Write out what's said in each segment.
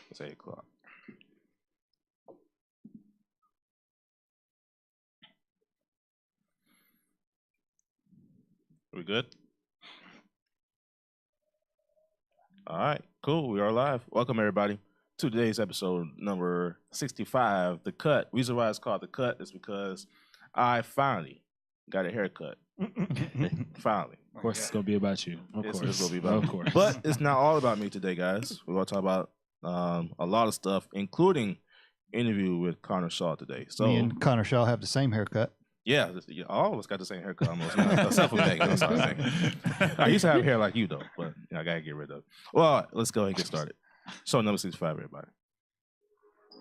It's 8 o'clock. We good? All right, cool. We are live. Welcome, everybody, to today's episode number 65, The Cut. Reason why it's called The Cut is because I finally got a haircut. Finally. Of course, it's going to be about you. It's going to be about me. But it's not all about me today, guys. We're going to talk about a lot of stuff, including interview with Connor Shaw today. So me and Connor Shaw have the same haircut. Yeah, all of us got the same haircut almost. Except for Megan. That's all I'm saying. I used to have hair like you, though, but I got to get rid of it. Well, let's go ahead and get started. Show number 65, everybody.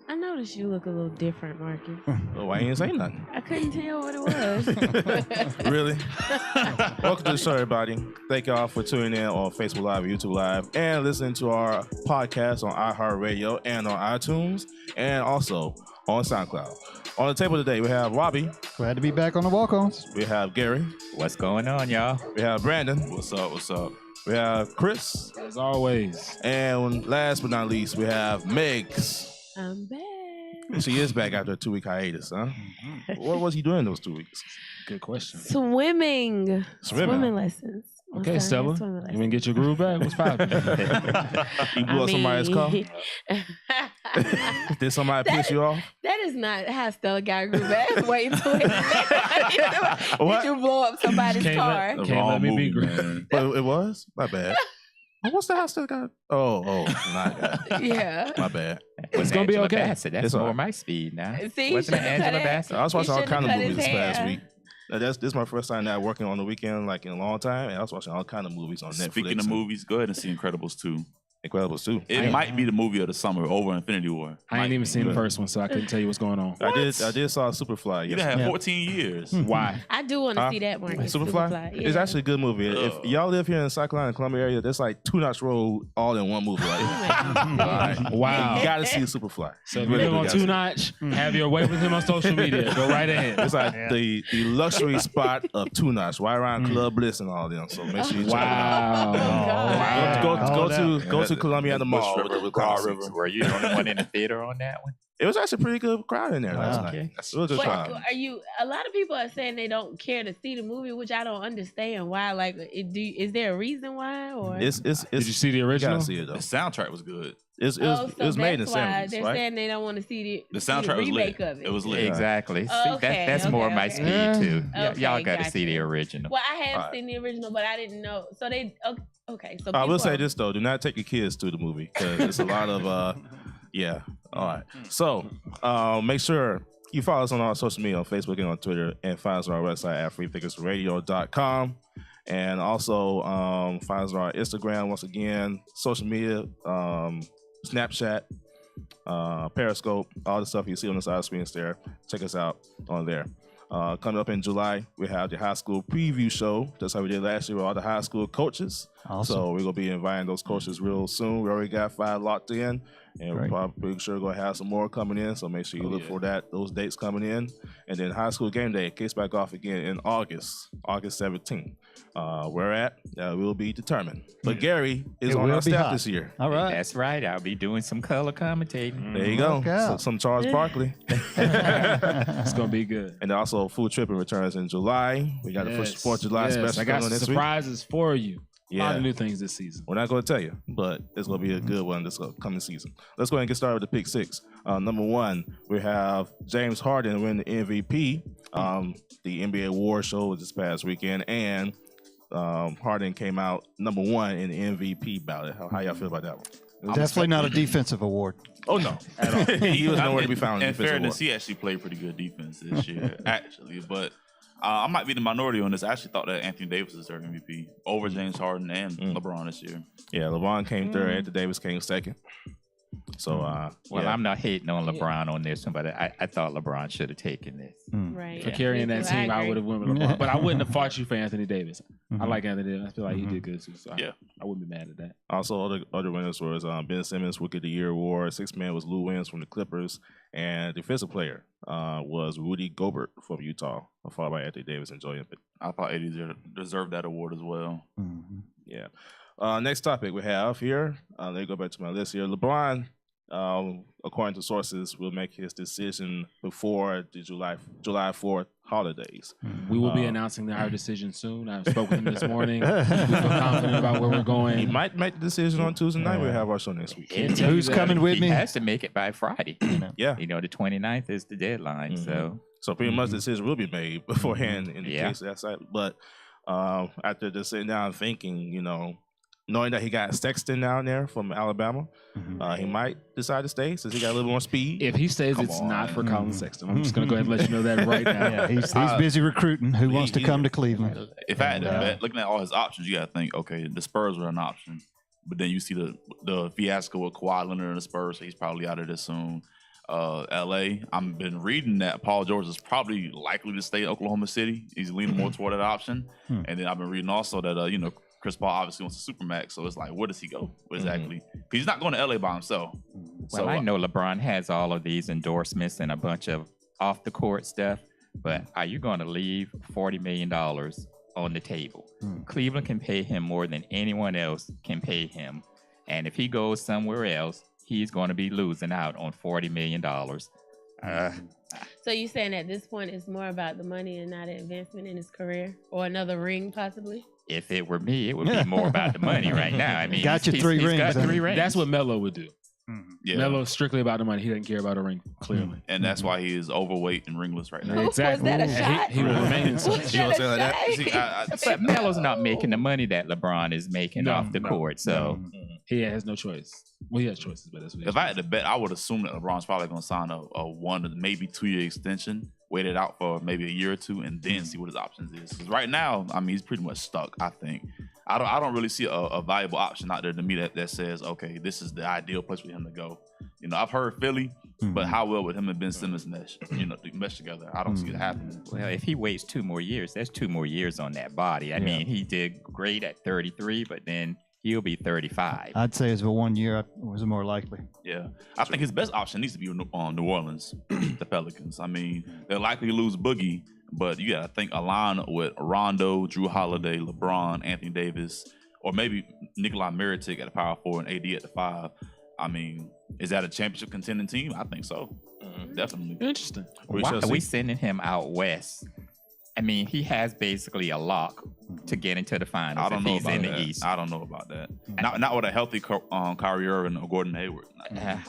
I noticed you look a little different, Marcus. Oh, why you ain't say nothing? I couldn't tell what it was. Really? Welcome to the show, everybody. Thank y'all for tuning in on Facebook Live, YouTube Live, and listening to our podcast on iHeartRadio and on iTunes, and also on SoundCloud. On the table today, we have Robbie. Glad to be back on the Walk-Ons. We have Gary. What's going on, y'all? We have Brandon. What's up? What's up? We have Chris. As always. And last but not least, we have Megs. I'm back. She is back after a 2-week hiatus, huh? What was he doing those 2 weeks? Good question. Swimming lessons. Okay, Stella. You want to get your groove back? What's poppin'? You blew up somebody's car? Did somebody piss you off? That is not how Stella got groove back. Wait till it. What? Did you blow up somebody's car? Can't let me be groove. But it was? My bad. What's the house that got? Oh, not Yeah. my bad. It's gonna be Angela okay. Bassett. That's It's more all right. my speed now. See, Wasn't it Angela Bassett? I was watching all shouldn't kind of have cut movies his this past hair. week. This is my first time not working on the weekend like in a long time, and I was watching all kind of movies on Netflix. Speaking of movies, go ahead and see Incredibles 2. Incredibles too. It might be the movie of the summer over Infinity War. I ain't even seen the first one, so I couldn't tell you what's going on. I did saw Superfly. You done Yesterday. had 14 years. Why? I do want to see that, Marcus. Superfly? Yeah. It's actually a good movie. If y'all live here in the South Carolina, Columbia area, there's like 2 Notch Road all in one movie. Right? Right. Wow. You gotta see Superfly. So if you live on 2 Notch, have your way with him on social media. Go right ahead. It's like the luxury spot of 2 Notch, right around Club Bliss and all them. So make sure you check it out. Wow. Go to Columbia at the mall. With Broad River. Were you the only one in the theater on that one? It was actually a pretty good crowd in there last night. Okay. It was a good But crowd. are you? A lot of people are saying they don't care to see the movie, which I don't understand. Why? Like, is there a reason why? Or It's Did you see the you original? gotta see it though. The soundtrack was good. It was made in the 70s, they're right? saying they don't want to see The soundtrack was remake lit. of it. It was lit. Exactly. See, Okay, that's more my okay. speed, Yeah. too. Okay, Y'all got to gotcha. see the original. Well, I have Alright. seen the original, but I didn't know. So they okay. So I will people say are- this though: do not take your kids to the movie because it's a lot of yeah. All right. So make sure you follow us on our social media on Facebook and on Twitter, and find us on our website at freethinkersradio.com. And also find us on our Instagram once again, social media, Snapchat, Periscope, all the stuff you see on the side of the screen is there. Check us out on there. Coming up in July, we have the high school preview show, just like we did last year with all the high school coaches. Awesome. So we're going to be inviting those coaches real soon. We already got 5 locked in, and we're Great. probably pretty sure going to have some more coming in. So make sure you look for those dates coming in. And then high school game day kicks back off again in August 17th. Where at, will be determined. But Gary is It on will our be staff hot. this year. All right. That's right. I'll be doing some color commentating. There you go. Look out. Some Charles Barkley. It's going to be good. And also Food Tripping returns in July. We got the first 4th of July special I got coming some next week. surprises for you. A lot Yeah. of new things this season. We're not going to tell you, but it's going to be a good one this coming season. Let's go ahead and get started with the pick 6. Number 1, we have James Harden win the MVP. The NBA award show was this past weekend, and Harden came out number 1 in the MVP ballot. How y'all feel about that one? Definitely not a defensive award. Oh, no. At all. He was nowhere to be found in In the defensive fairness, award. he actually played pretty good defense this year, actually. But I might be the minority on this. I actually thought that Anthony Davis deserved MVP over James Harden and LeBron this year. Yeah, LeBron came third. Anthony Davis came second. So, Well, yeah. I'm not hating on LeBron on this one, but I thought LeBron should have taken this. right For carrying that team, I would have went with LeBron. But I wouldn't have fought you for Anthony Davis. I like Anthony Davis. I feel like he did good too. So Yeah. I wouldn't be mad at that. Also, other winners was Ben Simmons Rookie of the Year award. 6th man was Lou Williams from the Clippers, and defensive player was Rudy Gobert from Utah, followed by Anthony Davis and Joel Embiid. I thought AD deserved that award as well. Mhm. Yeah. Next topic we have here. Let me go back to my list here. LeBron according to sources, will make his decision before the July 4th holidays. We will be announcing our decision soon. I spoke with him this morning. We feel confident about where we're going. He might make the decision on Tuesday night. We'll have our show next week. Who's coming with me? He has to make it by Friday. Yeah. The 29th is the deadline. So pretty much the decision will be made beforehand in the case of that side. But after just sitting down and thinking, knowing that he got Sexton down there from Alabama, he might decide to stay since he got a little more speed. If he stays, it's not for Colin Sexton. I'm just going to go ahead and let you know that right now. Yeah, he's busy recruiting. Who wants to come to Cleveland? If I had to bet, looking at all his options, you got to think, okay, the Spurs were an option. But then you see the fiasco with Kawhi Leonard and the Spurs, so he's probably out of this soon. LA, I've been reading that Paul George is probably likely to stay in Oklahoma City. He's leaning more toward that option. And then I've been reading also that, Chris Paul obviously wants a supermax, so it's like, where does he go exactly? Because he's not going to LA by himself. Well, I know LeBron has all of these endorsements and a bunch of off the court stuff, but are you going to leave $40 million on the table? Cleveland can pay him more than anyone else can pay him, and if he goes somewhere else, he's going to be losing out on $40 million. So you saying at this point it's more about the money and not an advancement in his career or another ring possibly? If it were me, it would be more about the money right now. I mean, Got your he's 3 rings. got 3 rings. That's what Melo would do. Yeah. Melo's strictly about the money. He doesn't care about a ring, clearly. And that's why he is overweight and ringless right now. Exactly. Was that a shot? He will remain in Was such. that a say like shot? that? See, But Melo's not making the money that LeBron is making No, off the no, court. So He has no choice. Well, he has choices, but that's what he has. if I had to bet, I would assume that LeBron's probably going to sign a 1 to maybe 2 year extension, wait it out for maybe a year or two, and then see what his options is. 'Cause right now, I mean, he's pretty much stuck. I think. I don't really see a valuable option out there to me that says, okay, this is the ideal place for him to go. I've heard Philly, but how well would him and Ben Simmons mesh? Mesh together. I don't see it happening. Well, if he waits 2 more years, that's 2 more years on that body. I mean, he did great at 33, but then he'll be 35. I'd say it's for 1 year was more likely. Yeah, I think his best option needs to be on New Orleans, the Pelicans. I mean, they'll likely lose Boogie, but you got to think a line with Rondo, Drew Holiday, LeBron, Anthony Davis, or maybe Nikolai Mirotic at the power 4 and AD at the 5. I mean, is that a championship contending team? I think so. Definitely. Interesting. Why are we sending him out west? I mean, he has basically a lock to get into the finals. I don't know he's about in that. the East. I don't know about that. Not with a healthy Kyrie Irving or Gordon Hayward.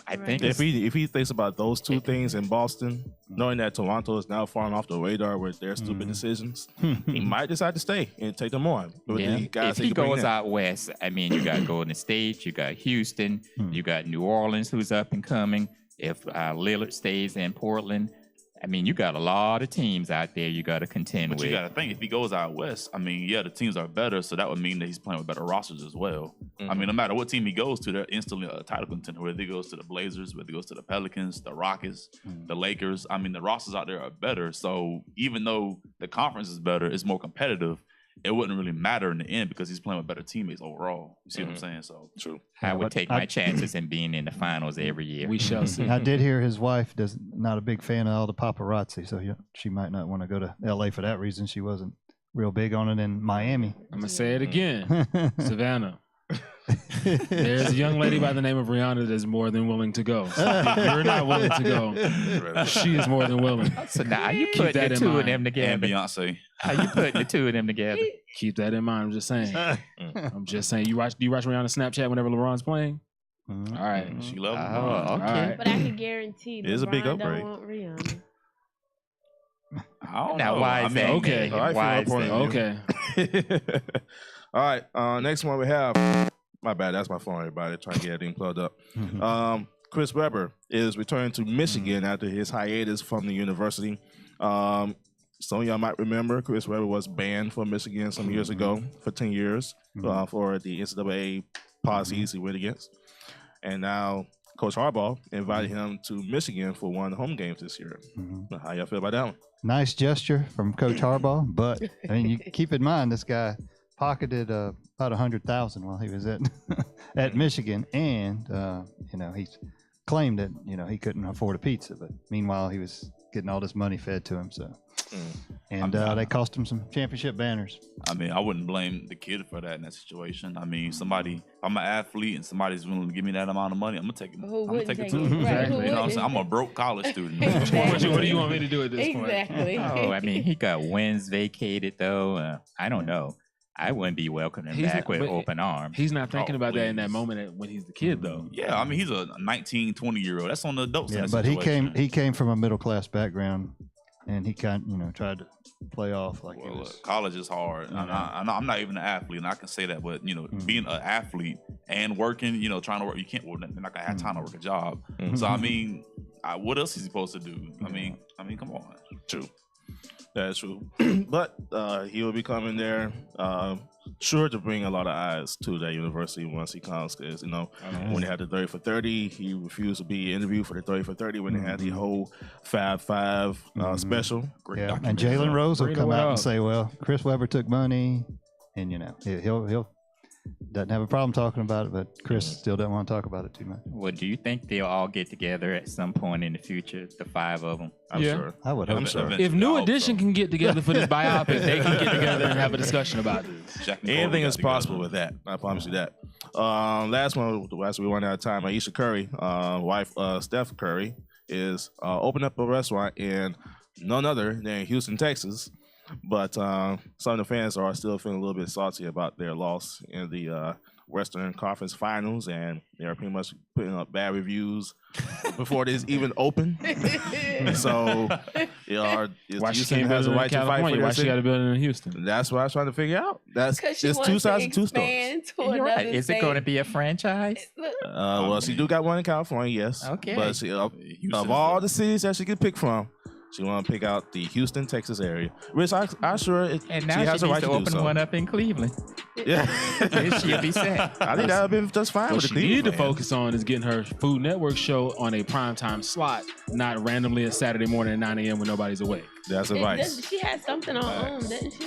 I think If he thinks about those 2 things in Boston, knowing that Toronto is now falling off the radar with their stupid decisions, he might decide to stay and take them on. With the guys if he can bring goes in. out west, I mean, you got Golden State, you got Houston, you got New Orleans, who's up and coming. If Lillard stays in Portland, I mean, you got a lot of teams out there you got to contend But with. you got to think, if he goes out west, I mean, yeah, the teams are better, so that would mean that he's playing with better rosters as well. I mean, no matter what team he goes to, they're instantly a title contender. Whether he goes to the Blazers, whether he goes to the Pelicans, the Rockets, the Lakers, I mean, the rosters out there are better. So even though the conference is better, it's more competitive, it wouldn't really matter in the end because he's playing with better teammates overall. You see what I'm saying? So True. I would take my chances in being in the finals every year. We shall see. I did hear his wife not a big fan of all the paparazzi, so she might not want to go to LA for that reason. She wasn't real big on it in Miami. I'm going to say it again. Savannah. There's a young lady by the name of Rihanna that's more than willing to go. So if you're not willing to go, she is more than willing. So now you Keep put that the in 2 of mind. them together. and Beyonce. How you putting the 2 of them together? Keep that in mind. I'm just saying. I'm just saying. Do you watch Rihanna Snapchat whenever LeBron's playing? All right. She loves him. Oh, okay. All right. But I can guarantee It is a big LeBron upgrade. don't want Rihanna. I don't Now, know. why I is mean, that? okay. All right, Why feel is my that? point. Okay. All right. Next one we have. My bad. That's my phone, everybody. Trying to get everything plugged up. Chris Webber is returning to Michigan after his hiatus from the university. Some of y'all might remember Chris Webber was banned from Michigan some years ago for 10 years for the NCAA policies he went against. And now Coach Harbaugh invited him to Michigan for one of the home games this year. How y'all feel about that one? Nice gesture from Coach Harbaugh, but I mean, you keep in mind this guy pocketed about $100,000 while he was at Michigan, and he's claimed that he couldn't afford a pizza, but meanwhile he was getting all this money fed to him. So And they cost him some championship banners. I mean, I wouldn't blame the kid for that in that situation. I mean, I'm an athlete and somebody's willing to give me that amount of money, I'm gonna take it. I'm gonna take it too. Right. Exactly. You know what I'm saying? I'm a broke college student. What do you want me to do at this point? Exactly. Oh, I mean, he got wins vacated though. I don't know. I wouldn't be welcoming him back with open arms. He's not thinking about that in that please. moment when he's the kid, though. Yeah, I mean, he's a 19, 20-year-old. That's on the adults. Yeah, but he came from a middle class background, and he tried to play off like it was. College is hard. I'm not even an athlete, and I can say that. But being an athlete and working, trying to work, you can't. Well, they're not gonna have time to work a job. So I mean, what else is he supposed to do? I mean, come on. True. That's true. But he will be coming there, sure to bring a lot of eyes to that university once he comes. Because, when they had the 30 for 30, he refused to be interviewed for the 30 for 30 when they had the whole Fab Five special. Great Yeah, and documentary. Jalen Rose will Bring come it out up. and say, well, Chris Webber took money, and he'll doesn't have a problem talking about it, but Chris still doesn't want to talk about it too much. Well, do you think they'll all get together at some point in the future, the 5 of them? I'm Yeah. sure. I would hope I'm so. sure. If New Edition can get together for this biopic, they can get together and have a discussion about it. Jack and Cole Anything got is together. possible with that. I promise you that. Last one, as we run out of time, Aisha Curry, wife Steph Curry, is opening up a restaurant in none other than Houston, Texas. But some of the fans are still feeling a little bit salty about their loss in the Western Conference Finals, and they're pretty much putting up bad reviews before this even open. So, Why she Houston can't has build a it in right to fight for California? their Why she city. got to build it in Houston? That's what I was trying to figure out. That's Because she it's wants two sides to to two stories. expand to You're another right. Is it going to state. be a franchise? Well, she do got one in California, yes. Okay. But she, of Houston's all the cities that she could pick from, she want to pick out the Houston, Texas area. Which I sure And she now has she a needs right to to do open so. one up in Cleveland. Yeah, Then she'll be set. I think that would be just fine What with the she Cleveland need to fans. focus on is getting her Food Network show on a primetime slot, not randomly a Saturday morning at 9 a.m. when nobody's awake. That's advice. She had something on OWN, didn't she?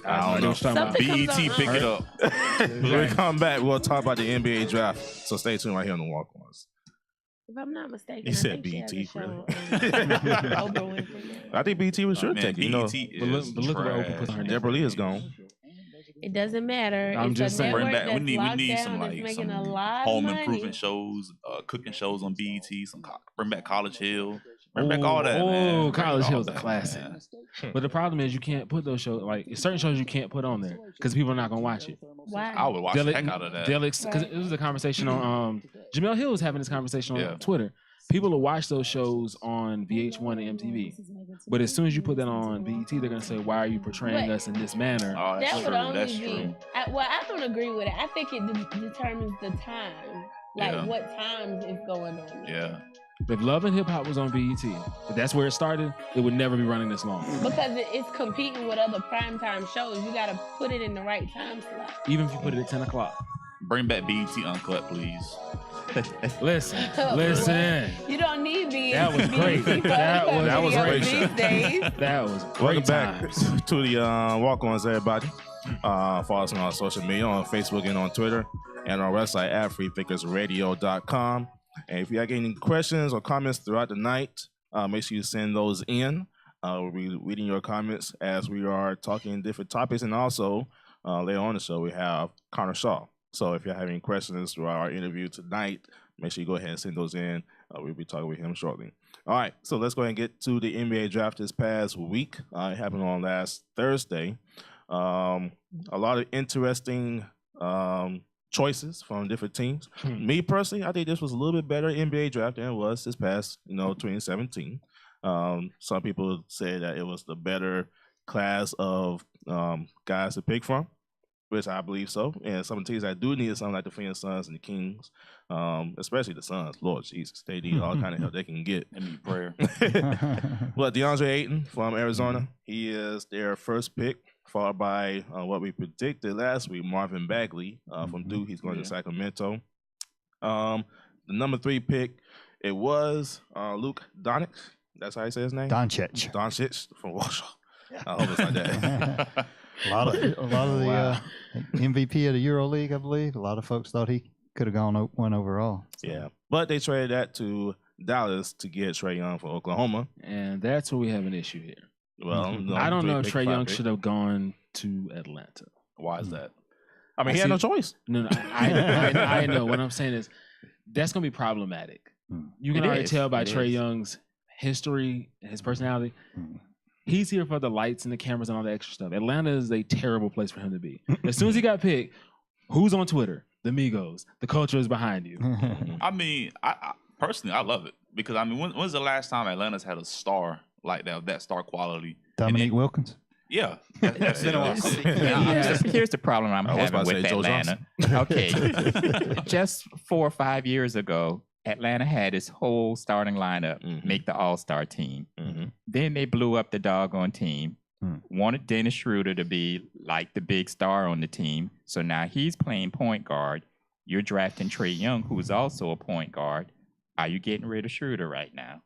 I don't know. What you're talking about. Something BET comes on pick it up. When we come back, we'll talk about the NBA draft. So stay tuned right here on the Walk-Ons. If I'm not mistaken, You I said think she has BET, a show really? on Oprah Winfrey. I think BT was sure Man, take it. You know, BET But look, is but look where Oprah puts her trash. name. Deborah Lee is gone. It doesn't matter. I'm It's just a saying. network Bring back. We that's need locked some down, that's making some a lot home of money. improvement shows, cooking shows on BET. Bring back College Hill. Bring back all that. man. Oh, Bring College all Hill's a that, classic. man. But the problem is you can't put those shows, like certain shows you can't put on there because people are not going to watch it. Why? I would watch the heck out of that. Because it was a conversation on, Jamel Hill was having this conversation on Yeah. Twitter. People will watch those shows on VH1 and MTV. But as soon as you put that on BET, they're going to say, why are you portraying But- us in this manner? Oh, that's That true. would only That's be. true. I don't agree with it. I think it determines the time, like Yeah. what times it's going on. Yeah. If Love and Hip Hop was on BET, if that's where it started, it would never be running this long. Because it's competing with other primetime shows. You got to put it in the right time slot. Even if you put it at 10 o'clock. Bring back BET Uncut, please. Listen. You don't need BET. That was great. That was great. these days. That was Welcome great back times. to the Walk-Ons, everybody. Follow us on our social media, on Facebook and on Twitter, and our website at freethinkersradio.com. And if you have any questions or comments throughout the night, make sure you send those in. We'll be reading your comments as we are talking different topics. And also, later on in the show, we have Connor Shaw. So if you have any questions throughout our interview tonight, make sure you go ahead and send those in. We'll be talking with him shortly. All right, so let's go ahead and get to the NBA draft this past week. It happened on last Thursday. A lot of interesting choices from different teams. Me personally, I think this was a little bit better NBA draft than it was this past, 2017. Some people say that it was the better class of guys to pick from, which I believe so. And some teams that do need something like the Phoenix Suns and the Kings, especially the Suns. Lord Jesus, they need all kind of help they can get. I need prayer. Well, DeAndre Ayton from Arizona, he is their first pick, followed by what we predicted last week, Marvin Bagley from Duke. He's going to Sacramento. The number 3 pick, it was Luke Doncic. That's how you say his name? Doncic. Doncic from Warsaw. I hope it's like that. A lot of the MVP of the EuroLeague, I believe. A lot of folks thought he could have gone 1 overall. Yeah, but they traded that to Dallas to get Trae Young for Oklahoma. And that's where we have an issue here. Well, no, I don't know if make Trae five Young pick. should have gone to Atlanta. Why is that? I mean, he had no See- choice. No, I know. What I'm saying is that's going to be problematic. You can It already is. tell by It Trae is. Young's history and his personality. He's here for the lights and the cameras and all the extra stuff. Atlanta is a terrible place for him to be. As soon as he got picked, who's on Twitter? The Migos. The culture is behind you. I mean, I personally, I love it because I mean, when's the last time Atlanta's had a star like that star quality? Dominique Wilkins. Yeah, that's been a while. Here's the problem I'm I was having about to with say Joe Atlanta. Okay, just 4 or 5 years ago, Atlanta had its whole starting lineup make the All-Star team. Then they blew up the doggone team. Wanted Dennis Schroeder to be like the big star on the team. So now he's playing point guard. You're drafting Trae Young, who's also a point guard. Are you getting rid of Schroeder right now?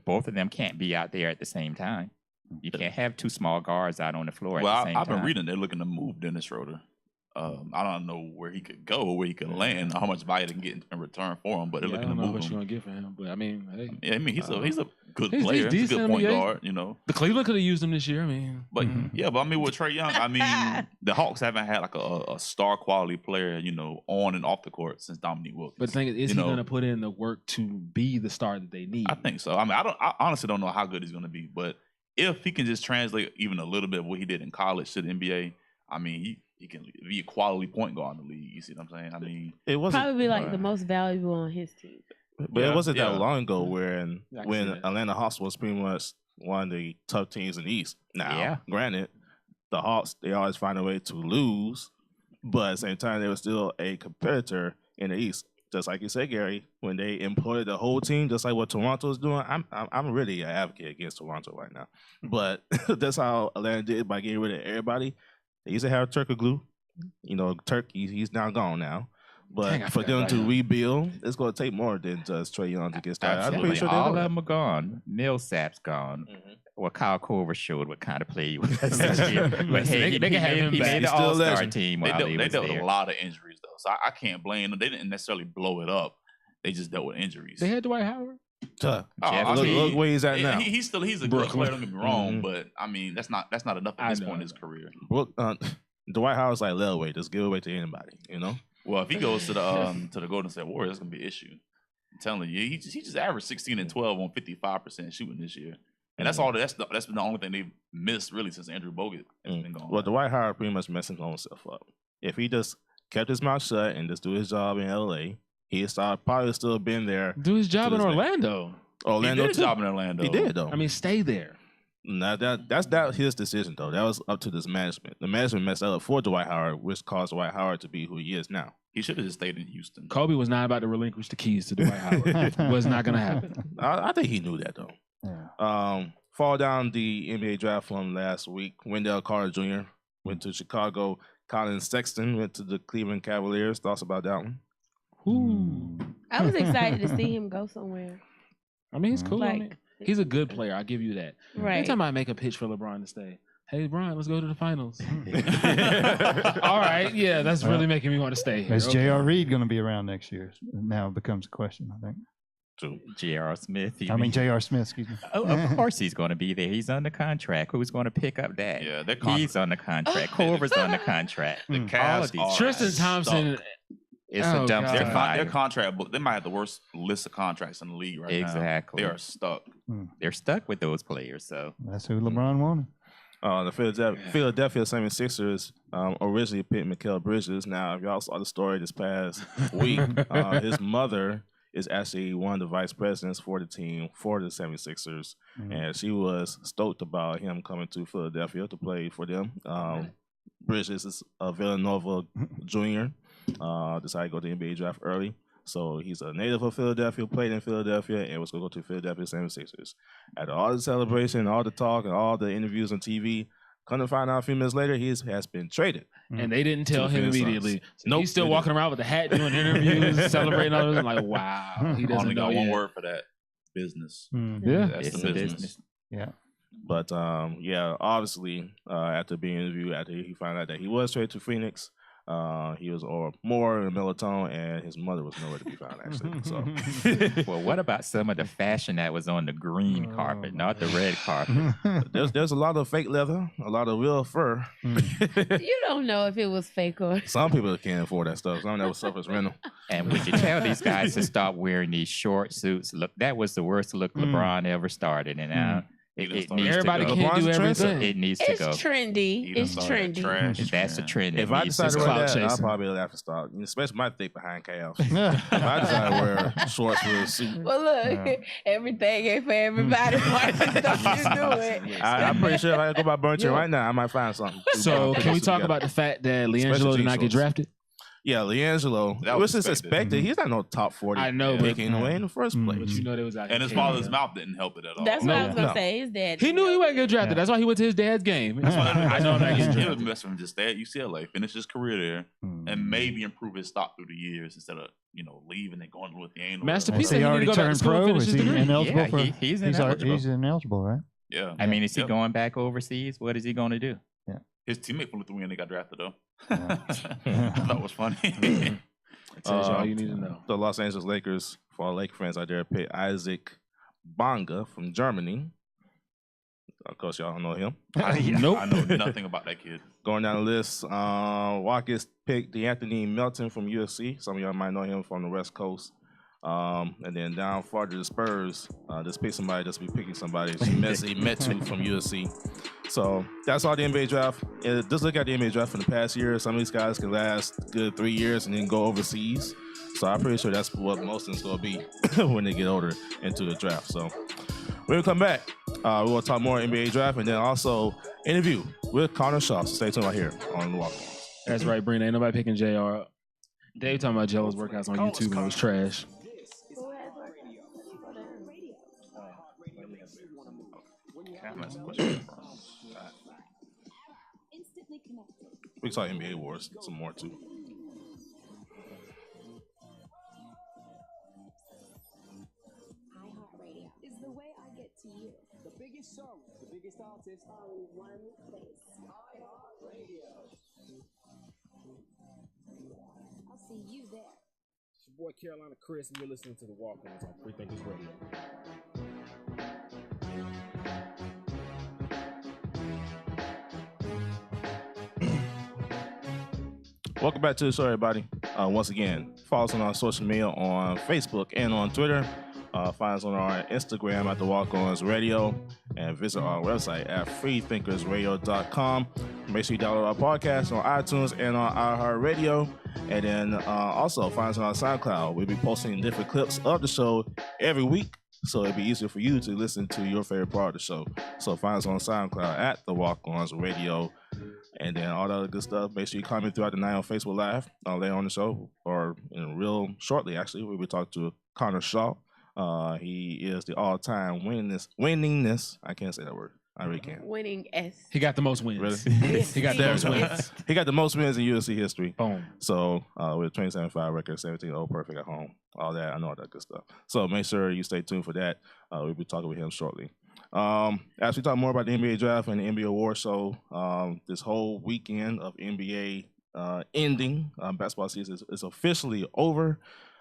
Both of them can't be out there at the same time. You can't have 2 small guards out on the floor Well, at the same I've time. been reading they're looking to move Dennis Schroeder. I don't know where he could go, where he could land, or how much value they can get in return for him. But they're Yeah, I looking don't to know move what you're him. gonna get for him, but I mean, hey, Yeah, I mean he's a good he's player. He's a decent. good point I mean, yeah, guard. You know. the Cleveland could have used him this year. I mean, But yeah, but I mean with Trae Young, I mean the Hawks haven't had like a star quality player, you know, on and off the court since Dominique Wilkins. but the thing is You he know, going to put in the work to be the star that they need? I think so. I mean, I honestly don't know how good he's going to be, but if he can just translate even a little bit of what he did in college to the NBA, I mean, he can be a quality point guard in the league. You see what I'm saying? I mean, It wasn't, Probably like the most valuable on his team. but Yeah, it wasn't yeah. that long ago when I can see that. Atlanta Hawks was pretty much one of the tough teams in the East. Now, Yeah. granted, the Hawks they always find a way to lose, but at the same time they were still a competitor in the East. Just like you said, Gary, when they imported the whole team, just like what Toronto is doing, I'm really an advocate against Toronto right now. But that's how Atlanta did by getting rid of everybody. They used to have Turkey glue. You know, Turkey, he's now gone now. But Dang, I for forgot them about to him. rebuild, it's going to take more than just Trae Young to get started. I'm Absolutely. pretty sure All they of know them are gone. Millsap's gone. that. Well, Kyle Korver showed what kind of play he was this year. But Listen, hey, they can have him he back. made He's the still a All-Star legend. team they while dealt, he they was dealt with there. a lot of injuries though, so I can't blame them. They didn't necessarily blow it up. They just dealt with injuries. They had Dwight Howard. Tough. Jeff I Look, mean, look where he's at now. He's a good Brooklyn. player. Don't get me wrong, Mhm. but I mean that's not enough I at this know, point I in his know. career. Brooke, Dwight Howard's like Lelway, just give away to anybody, you know? Well, if he goes to the Golden State Warriors, that's gonna be an issue. I'm telling you, he just averaged 16 and 12 on 55% shooting this year, and that's all. That's been the only thing they've missed really since Andrew Bogut has been gone. Well, Dwight Howard pretty much messing himself up. If he just kept his mouth shut and just do his job in LA, he'd probably still been there. Do his job To in this day. Orlando. he Orlando did a too. job in Orlando. He did though. I mean, stay there. Now that's his decision though. That was up to this management. The management messed that up for Dwight Howard, which caused Dwight Howard to be who he is now. He should have just stayed in Houston. Kobe was not about to relinquish the keys to Dwight Howard. Was not going to happen. I think he knew that though. Yeah. Fall down the NBA draft from last week. Wendell Carter Jr. went to Chicago. Colin Sexton went to the Cleveland Cavaliers. Thoughts about that one? Ooh. I was excited to see him go somewhere. I mean, he's cool. I Like, mean, he's a good player. I'll give you that. right. Anytime I make a pitch for LeBron to stay, hey, Brian, let's go to the finals. All right. Yeah, that's really making me want to stay here. Is Okay. J.R. Reed going to be around next year? Now it becomes a question, I think. True. J.R. Smith. J.R. Smith, excuse me. Oh, of course he's going to be there. He's under contract. Who's going to pick up that? Yeah, they're He's under contract. Korver's under contract. The All of Cavs these. are Tristan stuck. Thompson. It's Oh, a dumpster God. Their fire. contract book. They might have the worst list of contracts in the league right now. Exactly. They are stuck. They're stuck with those players. So That's who LeBron wanted. The Philadelphia 76ers originally picked Mikal Bridges. Now, if y'all saw the story this past week, his mother is actually one of the vice presidents for the team for the 76ers. And she was stoked about him coming to Philadelphia to play for them. Bridges is a Villanova junior. Decided to go to the NBA draft early. So he's a native of Philadelphia, played in Philadelphia, and was going to go to Philadelphia 76ers. After all the celebration, all the talk, and all the interviews on TV, come to find out a few minutes later, he has been traded. And they didn't tell To the him Phoenix immediately. Suns. So Nope, he's still they walking around with the hat, doing interviews, celebrating others. I'm like, wow. He doesn't Only know got one yet. word for that: business. Yeah. That's it's the a business. business. Yeah. But yeah, obviously, after being interviewed, after he found out that he was traded to Phoenix, He was more in Millertone, and his mother was nowhere to be found, actually. So, Well, what about some of the fashion that was on the green carpet, not the red carpet? there's a lot of fake leather, a lot of real fur. You don't know if it was fake or. Some people can't afford that stuff. Some of that was stuff is rental. And would you tell these guys to stop wearing these short suits? Look, that was the worst look LeBron ever started, and now it needs Everybody to go. can't do LeBron's a everything. It needs to It's go. trendy. It's trendy. That's a trend. If that I needs decide to to go. wear clout that, I'll chasing. probably have to stop. Especially my thick behind calves. If I decide to wear shorts with a suit, Well, look, everything ain't for everybody. Why don't you do it? I'm pretty sure if I go by Burlington right now, I might find something. So can we talk about the fact that LiAngelo did not get drafted? Yeah, LiAngelo, That which was is expected. expected. He's not no top 40 I know, pick but- anyway in the first place. But you know they was out And here his father's hating. mouth didn't help it at all. That's what I was gonna No. say. Is that He knew he wasn't get drafted. Yeah. That's why he went to his dad's game. That's why I know I'm not getting It drafted. was best for him to just stay at UCLA, finish his career there, and maybe improve his stock through the years instead of leaving and going to Lithuania. Masterpiece Has said he he need already to go back to turned school and pro? finish Is his he degree. ineligible Yeah, for? he's ineligible. He's ineligible, right? Yeah, I mean, is he Yep. going back overseas? What is he going to do? His teammate from Lithuania got drafted though. Yeah. I thought it was funny. That tells you all you need to know. The Los Angeles Lakers, for our Lake fans out there, picked Isaac Bonga from Germany. Of course, y'all don't know him. Nope. I know nothing about that kid. Going down the list, Watkins picked DeAnthony Melton from USC. Some of y'all might know him from the West Coast. And then down far to the Spurs, just pick somebody, just be picking somebody. Messi Metu from USC. So that's all the NBA draft. Just look at the NBA draft from the past year. Some of these guys can last good 3 years and then go overseas. So I'm pretty sure that's what most of them's going to be when they get older into the draft. So when we come back, we're going to talk more NBA draft and then also interview with Connor Shaw. So stay tuned right here on the Walk-Ons. That's right, Brina. Ain't nobody picking JR. Dave talking about Jello's workouts on YouTube and it was trash. We can talk NBA wars some more too. iHeartRadio is the way I get to you. The biggest song, the biggest artist, all in one place. iHeartRadio. I'll see you there. It's your boy Carolina Chris, and you're listening to the Walk-Ons on Free Thinkers Radio. Welcome back to the show, everybody. Once again, follow us on our social media on Facebook and on Twitter. Find us on our Instagram at the Walk-Ons Radio and visit our website at freethinkersradio.com. Make sure you download our podcast on iTunes and on iHeartRadio. And then also find us on our SoundCloud. We'll be posting different clips of the show every week, so it'll be easier for you to listen to your favorite part of the show. So find us on SoundCloud at the Walk-Ons Radio. And then all that other good stuff. Make sure you comment throughout the night on Facebook Live later on the show, or real shortly, actually, we'll be talking to Connor Shaw. He is the all-time winningest. I can't say that word. I really can't. Winning S. He got the most wins. Really? He got the There most we go. wins. He got the most wins in UFC history. Boom. So with a 27-5 record, 17-0 perfect at home, all that, I know all that good stuff. So make sure you stay tuned for that. We'll be talking with him shortly. As we talk more about the NBA draft and the NBA award show, this whole weekend of NBA ending, basketball season is officially over.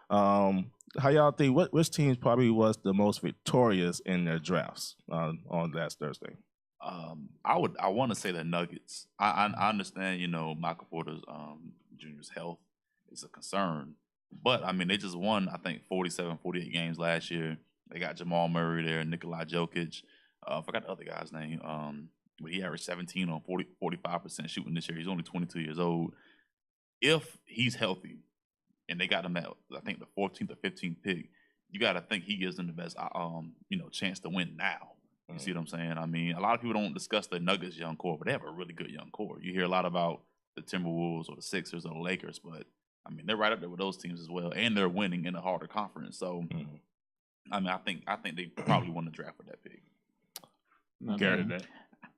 How y'all think? Which team probably was the most victorious in their drafts on last Thursday? I want to say the Nuggets. I understand, Michael Porter Jr.'s health is a concern, but I mean they just won, I think 47, 48 games last year. They got Jamal Murray there, Nikola Jokic. I forgot the other guy's name. But he averaged 17 on 45% shooting this year. He's only 22 years old. If he's healthy, and they got him at, I think, the 14th or 15th pick, you got to think he gives them the best, chance to win now. You see what I'm saying? I mean, a lot of people don't discuss the Nuggets' young core, but they have a really good young core. You hear a lot about the Timberwolves or the Sixers or the Lakers, but I mean, they're right up there with those teams as well, and they're winning in a harder conference. So, I mean, I think they probably won the draft with that pick. Gary,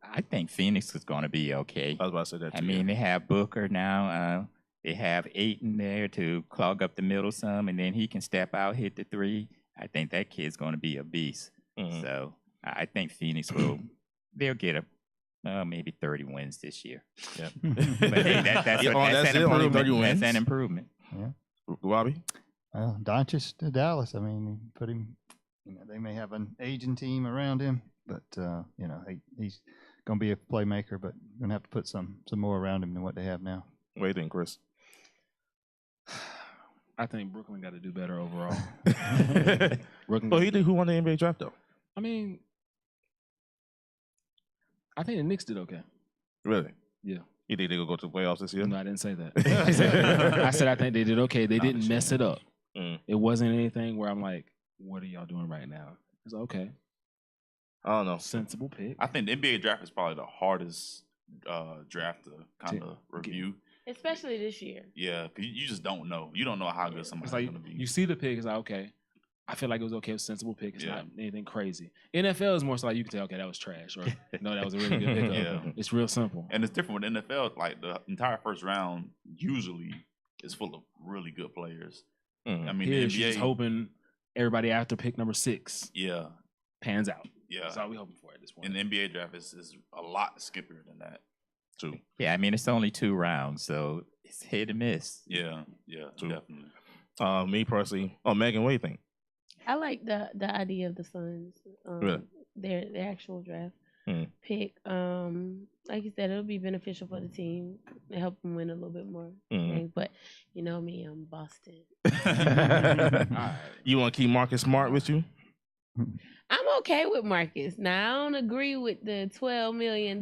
I think Phoenix is going to be okay. I was about to say that. I mean, they have Booker now. They have Ayton there to clog up the middle some, and then he can step out, hit the three. I think that kid's going to be a beast. So I think Phoenix they'll get Maybe 30 wins this year. Yeah. But hey, that's Yeah, that's an it, only 30 improvement. wins. That's an improvement. Robbie? Well, Doncic to Dallas. I mean, put him. They may have an aging team around him, but he's going to be a playmaker. But going to have to put some more around him than what they have now. What do you think, Chris? I think Brooklyn got to do better overall. Brooklyn. Well, who won the NBA draft though? I mean, I think the Knicks did okay. Really? Yeah. You think they gonna go to the playoffs this year? No, I didn't say that. I said I think they did okay. They didn't mess it up. It wasn't anything where I'm like, what are y'all doing right now? It's okay. I don't know. Sensible pick. I think the NBA draft is probably the hardest draft to kind of review. Especially this year. Yeah, because you just don't know. You don't know how good somebody's It's like going to be. you see the pick, it's like, okay. I feel like it was okay. It was a sensible pick. It's not anything crazy. NFL is more so like you can say, okay, that was trash, or no, that was a really good pickup. Yeah. It's real simple. And it's different with NFL. Like the entire first round usually is full of really good players. I mean, Here, the she's NBA, just hoping everybody after pick number 6 pans out. Yeah. That's all we hoping for at this point. And the NBA draft is a lot skippier than that. True. Yeah, I mean, it's only 2 rounds, so it's hit or miss. Yeah, True. definitely. Me personally. Oh, Megan, what do you think? I like the idea of the Suns. Really? Their actual draft pick. Like you said, it'll be beneficial for the team to help them win a little bit more. But you know me, I'm Boston. You want to keep Marcus Smart with you? I'm okay with Marcus. Now I don't agree with the $12 million.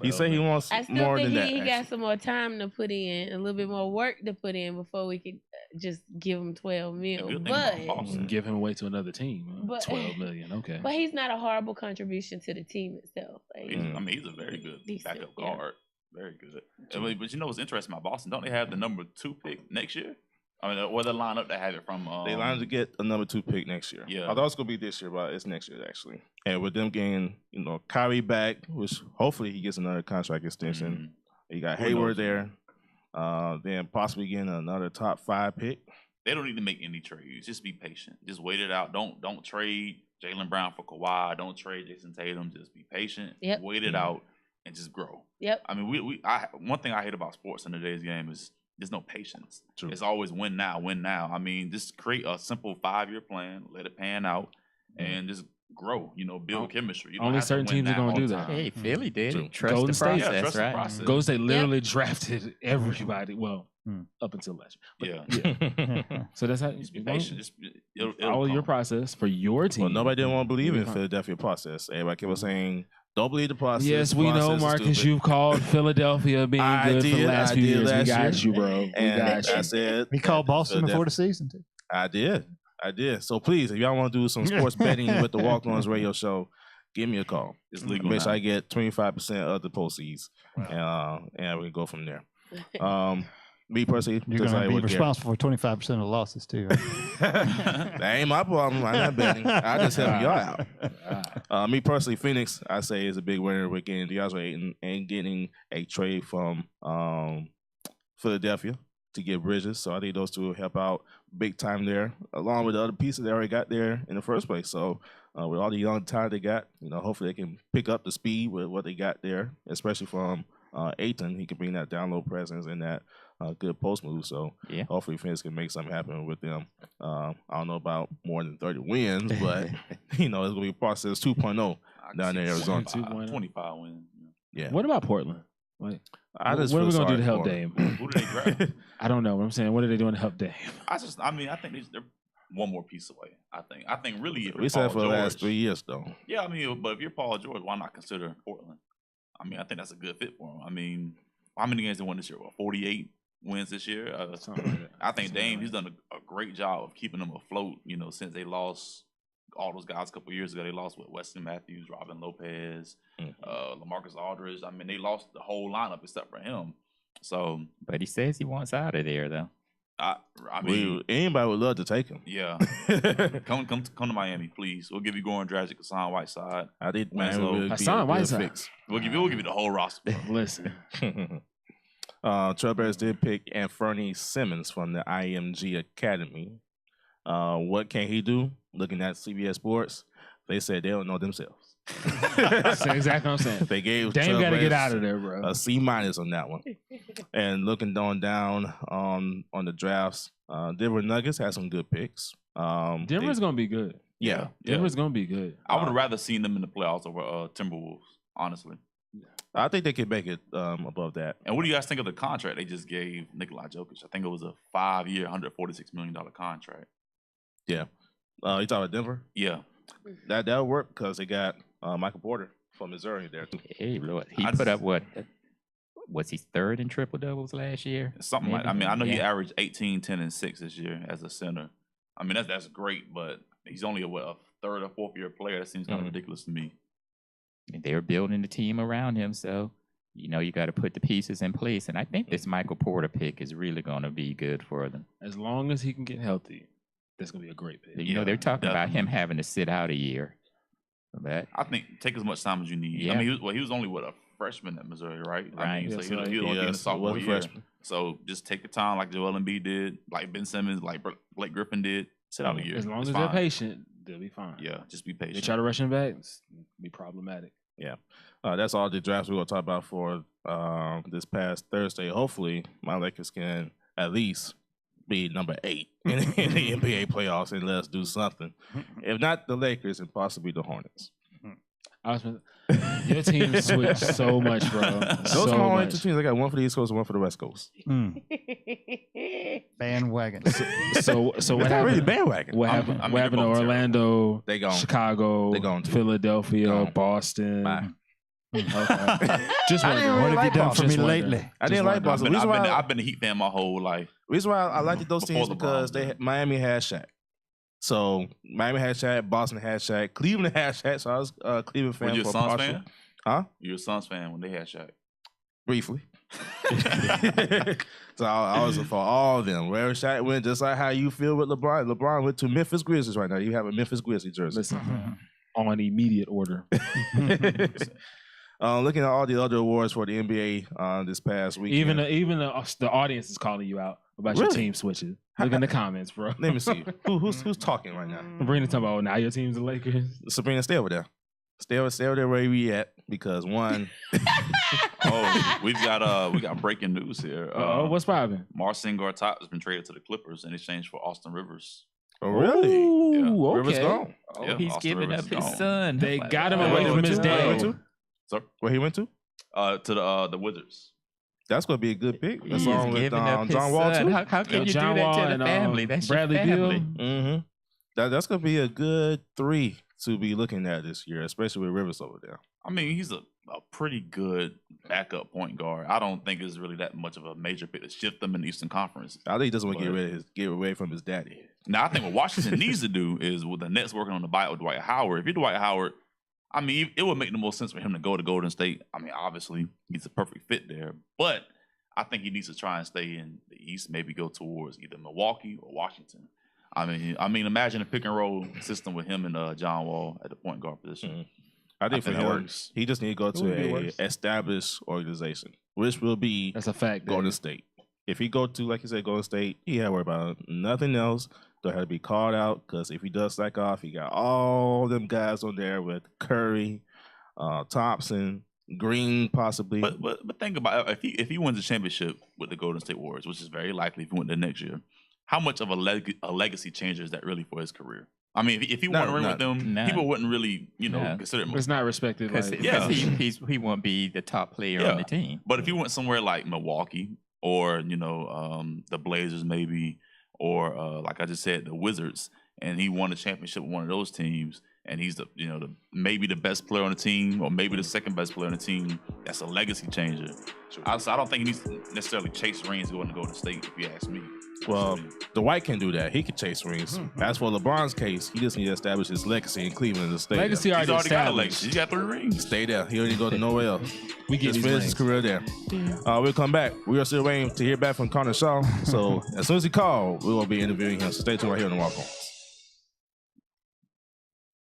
You say he wants I still more think than that. he got some more time to put in, a little bit more work to put in before we could just give him 12 mil. But give him away to another team. But- 12 million. Okay. but he's not a horrible contribution to the team itself. Like, I mean, he's a very good Decent, backup yeah. guard. Very good. But you know what's interesting about Boston? Don't they have the number 2 pick next year? I mean, or the lineup they have it from. They lined to get a number 2 pick next year. Yeah. I thought it was gonna be this year, but it's next year actually. And with them getting, Kyrie back, which hopefully he gets another contract extension. You got Who Hayward knows? there. Then possibly getting another top 5 pick. They don't need to make any trades. Just be patient. Just wait it out. Don't trade Jaylen Brown for Kawhi. Don't trade Jason Tatum. Just be patient. Yep. Wait it out and just grow. Yep. I mean, one thing I hate about sports in today's game is there's no patience. True. It's always win now, win now. I mean, just create a simple 5-year plan, let it pan out, and just grow. Build chemistry. You don't Only have to certain win teams are now gonna all do the that. time. Hey, Philly did True. it. Trust Golden the State. process, Yeah, trust the right? process. Golden State literally drafted everybody. Well, up until last year. Yeah. So that's how Just be patient. Just it'll follow your come. process for your team. Well, nobody didn't want to believe in Fine. Philadelphia process. Everybody kept saying, "Don't believe the process." Yes, we Process know, is Marcus. stupid." You've called Philadelphia being I good for the did, last I few did years. We last got year. you, bro. We And got you. I said He called Boston before the Philadelphia- season too. I did. So please, if y'all want to do some sports betting with the Walk-Ons radio show, give me a call. It's legal Make sure now. I get 25% of the proceeds, and we can go from there. Me personally, You're just going like to be with Gary. responsible for 25% of the losses too. Right? That ain't my problem. I'm not betting. I just help y'all out. Me personally, Phoenix, I say is a big winner with getting DeAndre Ayton and getting a trade from Philadelphia to get Bridges. So I think those two will help out big time there, along with the other pieces they already got there in the first place. So with all the young talent they got, hopefully they can pick up the speed with what they got there, especially from Ayton. He can bring that down low presence and that good post move. So hopefully Phoenix can make something happen with them. I don't know about more than 30 wins, but it's going to be process 2.0 down in Arizona. 25 wins. Yeah. What about Portland? Like, I what just are we feel gonna do to sorry help for Dame? Who did they grab? I don't know. What I'm saying, what are they doing to help Dame? I think they're one more piece away. I think really, if We you're said Paul for the last George- 3 years, though. Yeah, I mean, but if you're Paul George, why not consider Portland? I mean, I think that's a good fit for him. I mean, how many games they won this year? 48 wins this year. Something like that. I think Something Dame, like he's done a great job of keeping them afloat. Since they lost all those guys a couple years ago, they lost with Weston Matthews, Robin Lopez, LaMarcus Aldridge. I mean, they lost the whole lineup except for him. So, But he says he wants out of there, though. I mean, Anybody would love to take him. yeah, come to Miami, please. We'll give you Goran Dragic, Hassan Whiteside. I think Winslow. Miami would be Hassan a good Whiteside. fix. We'll give you the whole roster. Bro. Listen, Trailblazers did pick Anthony Simmons from the IMG Academy. What can he do? Looking at CBS Sports, They said they don't know themselves. That's exactly what I'm saying. They gave Dame got to get Trailblazers out of there, bro. a C- on that one. And looking down on the drafts, Denver Nuggets had some good picks. Denver's gonna be good. Yeah. Denver's gonna be good. I would have rather seen them in the playoffs over Timberwolves, honestly. I think they could make it above that. And what do you guys think of the contract they just gave Nikola Jokic? I think it was a 5-year, $146 million contract. Yeah. You talking about Denver? Yeah. That'll work because they got Michael Porter from Missouri there. Hey, Lord. He put up what? Was he third in triple doubles last year? Something like. I mean, I know he Yeah. averaged 18, 10, and 6 this year as a center. I mean, that's great, but he's only a third or fourth year player. That seems kind of ridiculous to me. And they're building the team around him, so you got to put the pieces in place. And I think this Michael Porter pick is really going to be good for them. As long as he can get healthy, that's gonna be a great pick. They're talking about him having to sit out a year. But I think take as much time as you need. Yeah. I mean, he was only a freshman at Missouri, right? I Right. mean, Yes, so right. he was only in the sophomore was a year. freshman. So just take your time, like Joel Embiid did, like Ben Simmons, like Blake Griffin did. Sit out a year. As long It's as they're fine. patient, they'll be fine. Yeah, just be They patient. try to rush him back, it's be problematic. Yeah. That's all the drafts we're going to talk about for this past Thursday. Hopefully, my Lakers can at least be number 8 in the NBA playoffs and let's do something. If not the Lakers, and possibly the Hornets. Your team switched so much, bro. Those so are my only much. two teams. I got one for the East Coast and one for the West Coast. Bandwagon. So what It's not happened? really bandwagon. What I'm- happened? I mean, What happened to they're both Orlando? They gone. Chicago. They gone too. Philadelphia. Gone. Boston. Bye. Okay. Just I wondering. didn't What really have like you done Boston. for me Just lately? wondering. I didn't like I've Boston. been, Reason why, I've been a Heat fan my whole life. reason why I liked those Before teams LeBron because did. Miami had Shaq. So Miami had Shaq, Boston had Shaq, Cleveland had Shaq. So I was a Cleveland fan Were you a for Suns partial. fan? Huh? You were a Suns fan when they had Shaq. Briefly. So I was for all of them. Wherever Shaq went, just like how you feel with LeBron. LeBron went to Memphis Grizzlies right now. You have a Memphis Grizzlies jersey. Listen, on immediate order. Looking at all the other awards for the NBA this past weekend. Even the audience is calling you out about your Really? team switches. Look in the comments, bro. Let me see. Who's talking right now? Sabrina talking about, now your team's the Lakers. Sabrina, stay over there. Stay over there where we at because one. We got breaking news here. What's poppin'? Marcin Gortat has been traded to the Clippers in exchange for Austin Rivers. Oh, really? Ooh, okay. Rivers gone. oh, Yeah, he's Austin giving Rivers up his gone. son. They got him Where away he from went his to? Where he went dad. to? Sorry? Where he went to? To the Wizards. That's going to be a good pick. He That's is along with giving up his John Wall son. too. How can you John do that Wall to and, the family? That's Bradley your Beal. family. Mm-hmm. That's going to be a good 3 to be looking at this year, especially with Rivers over there. I mean, he's a pretty good backup point guard. I don't think it's really that much of a major pick to shift them in the Eastern Conference. I think he doesn't want to But- get away from his daddy. Now, I think what Washington needs to do is with the Nets working on the buyout with Dwight Howard. If you're Dwight Howard, I mean, it would make the most sense for him to go to Golden State. I mean, obviously, he's a perfect fit there. But I think he needs to try and stay in the East, maybe go towards either Milwaukee or Washington. I mean, imagine a pick and roll system with him and John Wall at the point guard position. Mhm. I think for that him, works. he just need to go would be to worse. a established organization, which will be That's a fact. Golden Dave. State. If he go to, like you said, Golden State, he had to worry about nothing else. Don't have to be called out because if he does slack off, he got all them guys on there with Curry, Thompson, Green, possibly. But think about it. If he wins a championship with the Golden State Warriors, which is very likely if he went there next year, how much of a legacy changer is that really for his career? I mean, if he won a ring with them, none. people wouldn't really, None. consider him. It's not respected. Because Like, Yeah. he won't be the top player Yeah. on the team. But if he went somewhere like Milwaukee or the Blazers maybe, or like I just said, the Wizards, and he won a championship with one of those teams, and he's maybe the best player on the team, or maybe the second best player on the team, that's a legacy changer. I don't think he needs to necessarily chase rings going to Golden State, if you ask me. Well, Dwight can do that. He can chase rings. As for LeBron's case, he just needs to establish his legacy in Cleveland and stay legacy there. he's already already got a established. legacy. He got 3 rings. Stay there. He don't need to go to nowhere else. We get Just these finish rings. his career there. We'll come back. We are still waiting to hear back from Connor Shaw. So as soon as he calls, we will be interviewing him. So stay tuned right here on the Walk-Ons.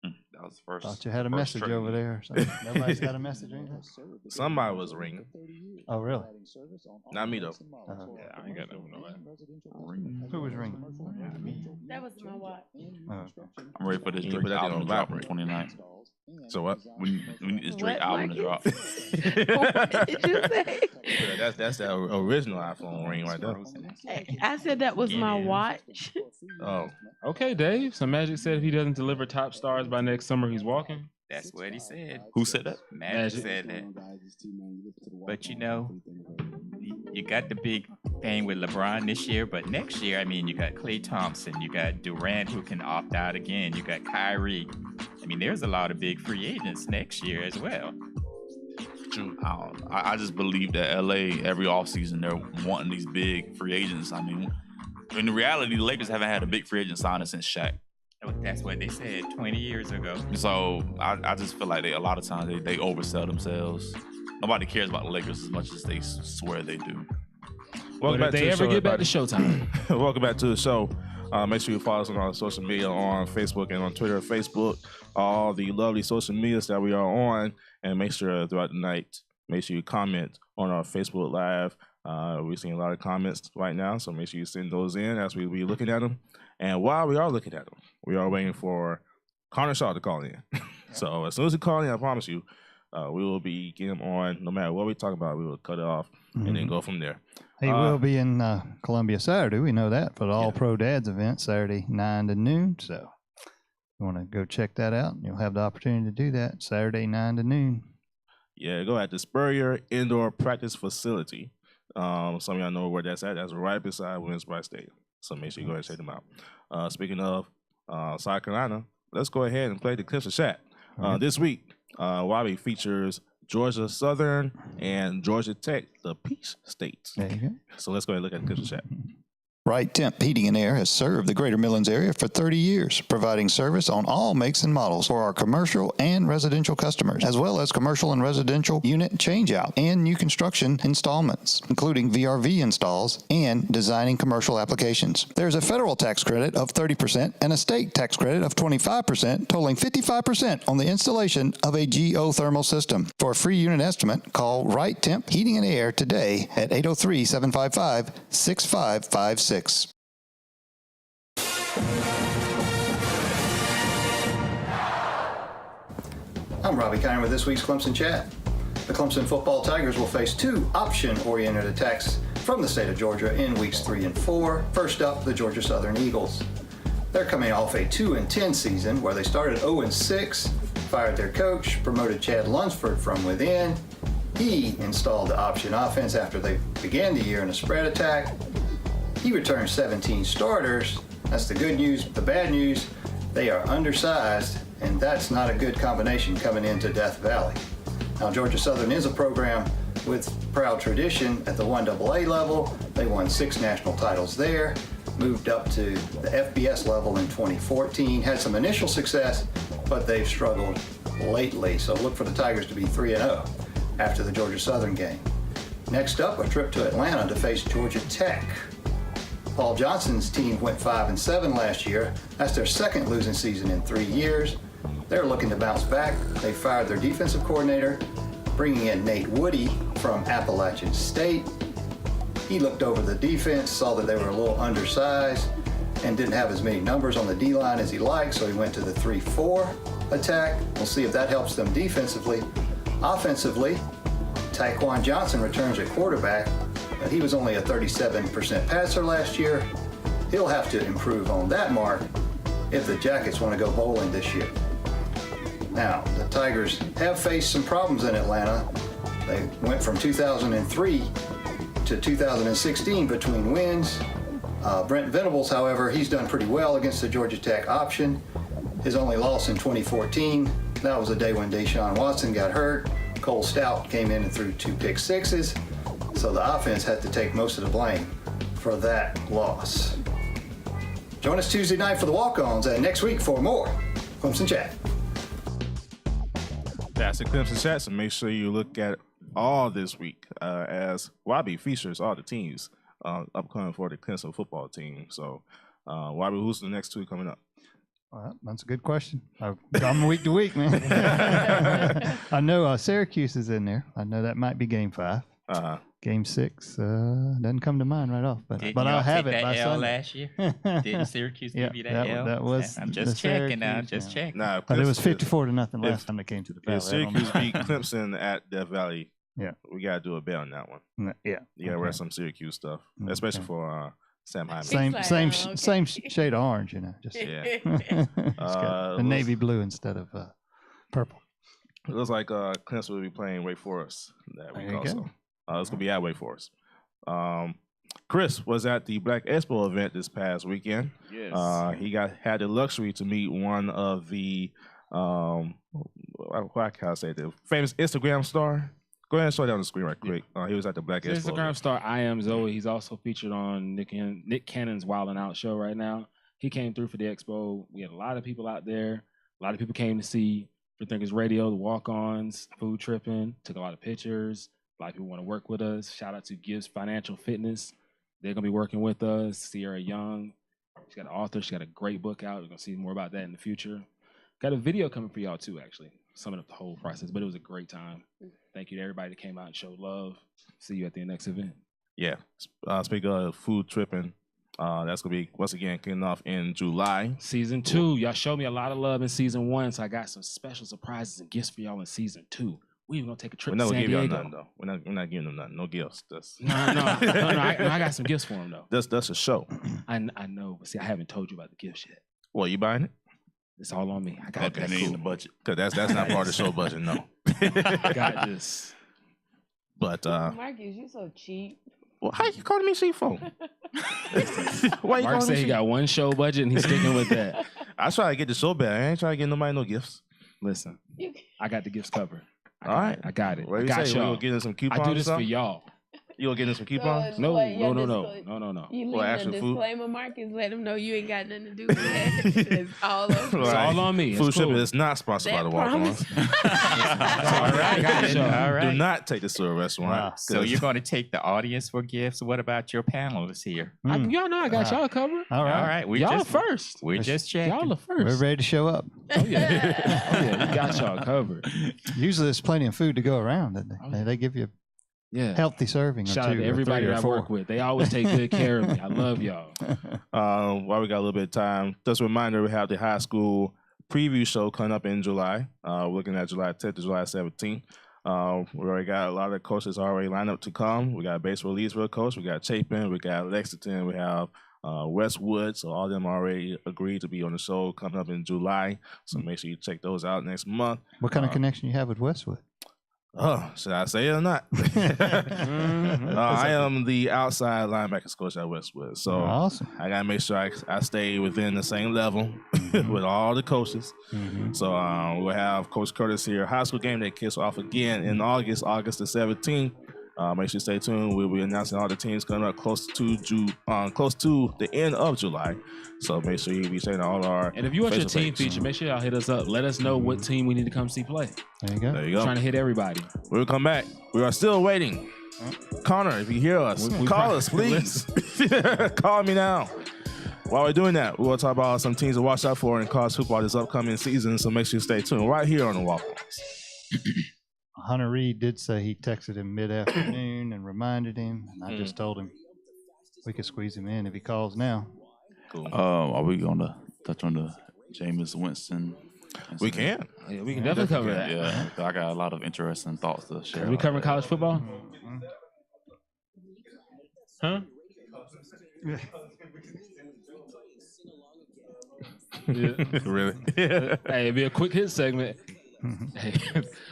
That was the first. Thought you had a first message trade. over there. So nobody's got a message or anything? Somebody was ringing. Oh, really? Not me, though. Yeah, I ain't got nothing on that. Who was ringing? That was my watch. Oh, okay. I'm ready for this You Drake put that album on to drop on vibrate. 29th. So what? We need this Drake What, album to drop. What did you say? That's the original iPhone ring right there. I said that was my watch. Oh, Okay, Dave. So Magic said if he doesn't deliver top stars by next summer, he's walking. That's what he said. Who said that? Magic said that. But you know, you got the big thing with LeBron this year, but next year, I mean, you got Klay Thompson, you got Durant who can opt out again, you got Kyrie. I mean, there's a lot of big free agents next year as well. True. I just believe that LA every offseason they're wanting these big free agents. I mean, in reality, the Lakers haven't had a big free agent signing since Shaq. That's what they said 20 years ago. So I just feel like a lot of times they oversell themselves. Nobody cares about the Lakers as much as they swear they do. But if they ever get back to Showtime. Welcome back to the show. Make sure you follow us on our social media on Facebook and on Twitter, Facebook, all the lovely social medias that we are on. And make sure throughout the night, make sure you comment on our Facebook Live. We're seeing a lot of comments right now, so make sure you send those in as we be looking at them. And while we are looking at them, we are waiting for Connor Shaw to call in. So as soon as he calls in, I promise you, we will be getting him on. No matter what we talk about, we will cut it off and then go from there. He will be in Columbia Saturday. We know that for the All Pro Dads event, Saturday 9 to noon. So you want to go check that out, you'll have the opportunity to do that Saturday 9 to noon. Yeah, go at the Spurrier Indoor Practice Facility. Some of y'all know where that's at. That's right beside Williams Bright Stadium. So make sure you go ahead and check them out. Speaking of South Carolina, let's go ahead and play the clips of chat. This week, Wabi features Georgia Southern and Georgia Tech, the Peach States. There you go. So let's go ahead and look at the clips of chat. Right Temp Heating and Air has served the Greater Midlands area for 30 years, providing service on all makes and models for our commercial and residential customers, as well as commercial and residential unit changeout and new construction installments, including VRV installs and designing commercial applications. There's a federal tax credit of 30% and a state tax credit of 25%, totaling 55% on the installation of a geothermal system. For a free unit estimate, call Right Temp Heating and Air today at 803-755-6556. I'm Robbie Kiner with this week's Clemson Chat. The Clemson football Tigers will face two option-oriented attacks from the state of Georgia in weeks 3 and 4. First up, the Georgia Southern Eagles. They're coming off a 2-10 season where they started 0-6, fired their coach, promoted Chad Lunsford from within. He installed the option offense after they began the year in a spread attack. He returned 17 starters. That's the good news. The bad news, they are undersized, and that's not a good combination coming into Death Valley. Now, Georgia Southern is a program with proud tradition at the 1AA level. They won 6 national titles there, moved up to the FBS level in 2014, had some initial success, but they've struggled lately. So look for the Tigers to be 3-0 after the Georgia Southern game. Next up, a trip to Atlanta to face Georgia Tech. Paul Johnson's team went 5-7 last year. That's their second losing season in 3 years. They're looking to bounce back. They fired their defensive coordinator, bringing in Nate Woody from Appalachian State. He looked over the defense, saw that they were a little undersized, and didn't have as many numbers on the D-line as he liked, so he went to the 3-4 attack. We'll see if that helps them defensively. Offensively, Tyquan Johnson returns at quarterback, but he was only a 37% passer last year. He'll have to improve on that mark if the Jackets want to go bowling this year. Now, the Tigers have faced some problems in Atlanta. They went from 2003 to 2016 between wins. Brent Venables, however, he's done pretty well against the Georgia Tech option. His only loss in 2014, that was the day when Deshaun Watson got hurt. Cole Stout came in and threw 2 pick sixes, so the offense had to take most of the blame for that loss. Join us Tuesday night for the Walk-Ons and next week for more Clemson Chat. That's the Clemson Chat, so make sure you look at all this week as Wabi features all the teams upcoming for the Clemson football team. So, Wabi, who's the next 2 coming up? Well, that's a good question. I'm week to week, man. I know Syracuse is in there. I know that might be game 5. Game 6 doesn't come to mind right off, but I'll have it by L Sunday. last year? Didn't Syracuse give you that L? That was. I'm just checking now. Just checking. Nah, But it was 54-0 last time they came to the Valley. If Syracuse beat Clemson at Death Valley, Yeah. we gotta do a bet on that one. Yeah. You gotta wear some Syracuse stuff, especially for Sam Hyman. Same shade of orange, Just Yeah. it's got a navy blue instead of purple. It looks like Clemson will be playing Wake Forest that week also. It's gonna be at Wake Forest. Chris was at the Black Expo event this past weekend. Yes. He had the luxury to meet one of the what can I say, the famous Instagram star. Go ahead and show it on the screen right quick. He was at the Black Expo. Instagram star I Am Zoe. He's also featured on Nick Cannon's Wild 'N Out show right now. He came through for the expo. We had a lot of people out there. A lot of people came to see Free Thinkers Radio, the Walk-Ons, Food Tripping. Took a lot of pictures. A lot of people want to work with us. Shout out to Gibbs Financial Fitness. They're going to be working with us. Sierra Young. She's got an author. She got a great book out. We're going to see more about that in the future. Got a video coming for y'all too, actually. Summing up the whole process. But it was a great time. Thank you to everybody that came out and showed love. See you at the next event. Yeah. Speaking of Food Tripping, that's going to be, once again, kicking off in July. Season 2. Y'all showed me a lot of love in season 1, so I got some special surprises and gifts for y'all in season 2. We even gonna take a trip to San Diego. We're not gonna give y'all nothing though. We're not giving them nothing. No gifts. No. I got some gifts for them though. That's a show. I know, but see, I haven't told you about the gifts yet. Well, you buying it? It's all on me. I got that in the budget. Cause that's not part of the show budget. No. I got this. But Marcus, you so cheap. Well, how you calling me cheap for? Why you Mark said he got one show budget and he's sticking with that. I try to get the show back. I ain't trying to get nobody no gifts. Listen, I got the gifts covered. All right, I got it. What I got you y'all. gonna get in some coupons? I do this for y'all. You gonna get in some coupons? No. You leave Well, a actual food? disclaimer, Marcus. Let them know you ain't got nothing to do with that. It's all on It's all on me. Food It's shipping cool. is not sponsored by the Promise. Walk-Ons. All right. All right. Do not take this to a restaurant. Wow. So you're going to take the audience for gifts. What about your panelists here? Y'all know I got y'all covered. All right. All right. Y'all first. We're just checking. Y'all are first. We're ready to show up. Oh yeah, we got y'all covered. Usually there's plenty of food to go around, don't they? They give you Yeah. a healthy serving. Shout or out two to or everybody three or that I four. work with. They always take good care of me. I love y'all. While we got a little bit of time, just a reminder, we have the high school preview show coming up in July. We're looking at July 10th to July 17th. We already got a lot of coaches already lined up to come. We got Baseball Leesville coach. We got Chapin. We got Lexington. We have Westwood. So all of them already agreed to be on the show coming up in July. So make sure you check those out next month. What kind of connection you have with Westwood? Oh, should I say it or not? I am the outside linebackers coach at Westwood. So Awesome. I got to make sure I stay within the same level with all the coaches. So we'll have Coach Curtis here. High school game day kicks off again in August the 17th. Make sure you stay tuned. We'll be announcing all the teams coming up close to the end of July. So make sure you be checking all our. And if you want your Facebook team page. feature, make sure y'all hit us up. Let us know what team we need to come see play. There you go. There you go. Trying to hit everybody. We'll come back. We are still waiting. Connor, if you hear us, We call us, please. Call me now. While we're doing that, we'll talk about some teams to watch out for in college football this upcoming season. So make sure you stay tuned right here on the Walk-Ons. Hunter Reed did say he texted him mid-afternoon and reminded him, and I just told him we could squeeze him in if he calls now. Cool. Are we gonna touch on the Jameis Winston? We can. Yeah, we can definitely cover that. Yeah, I got a lot of interesting thoughts to share. Are we covering college football? Huh? Really? Hey, it'd be a quick hit segment. Hey,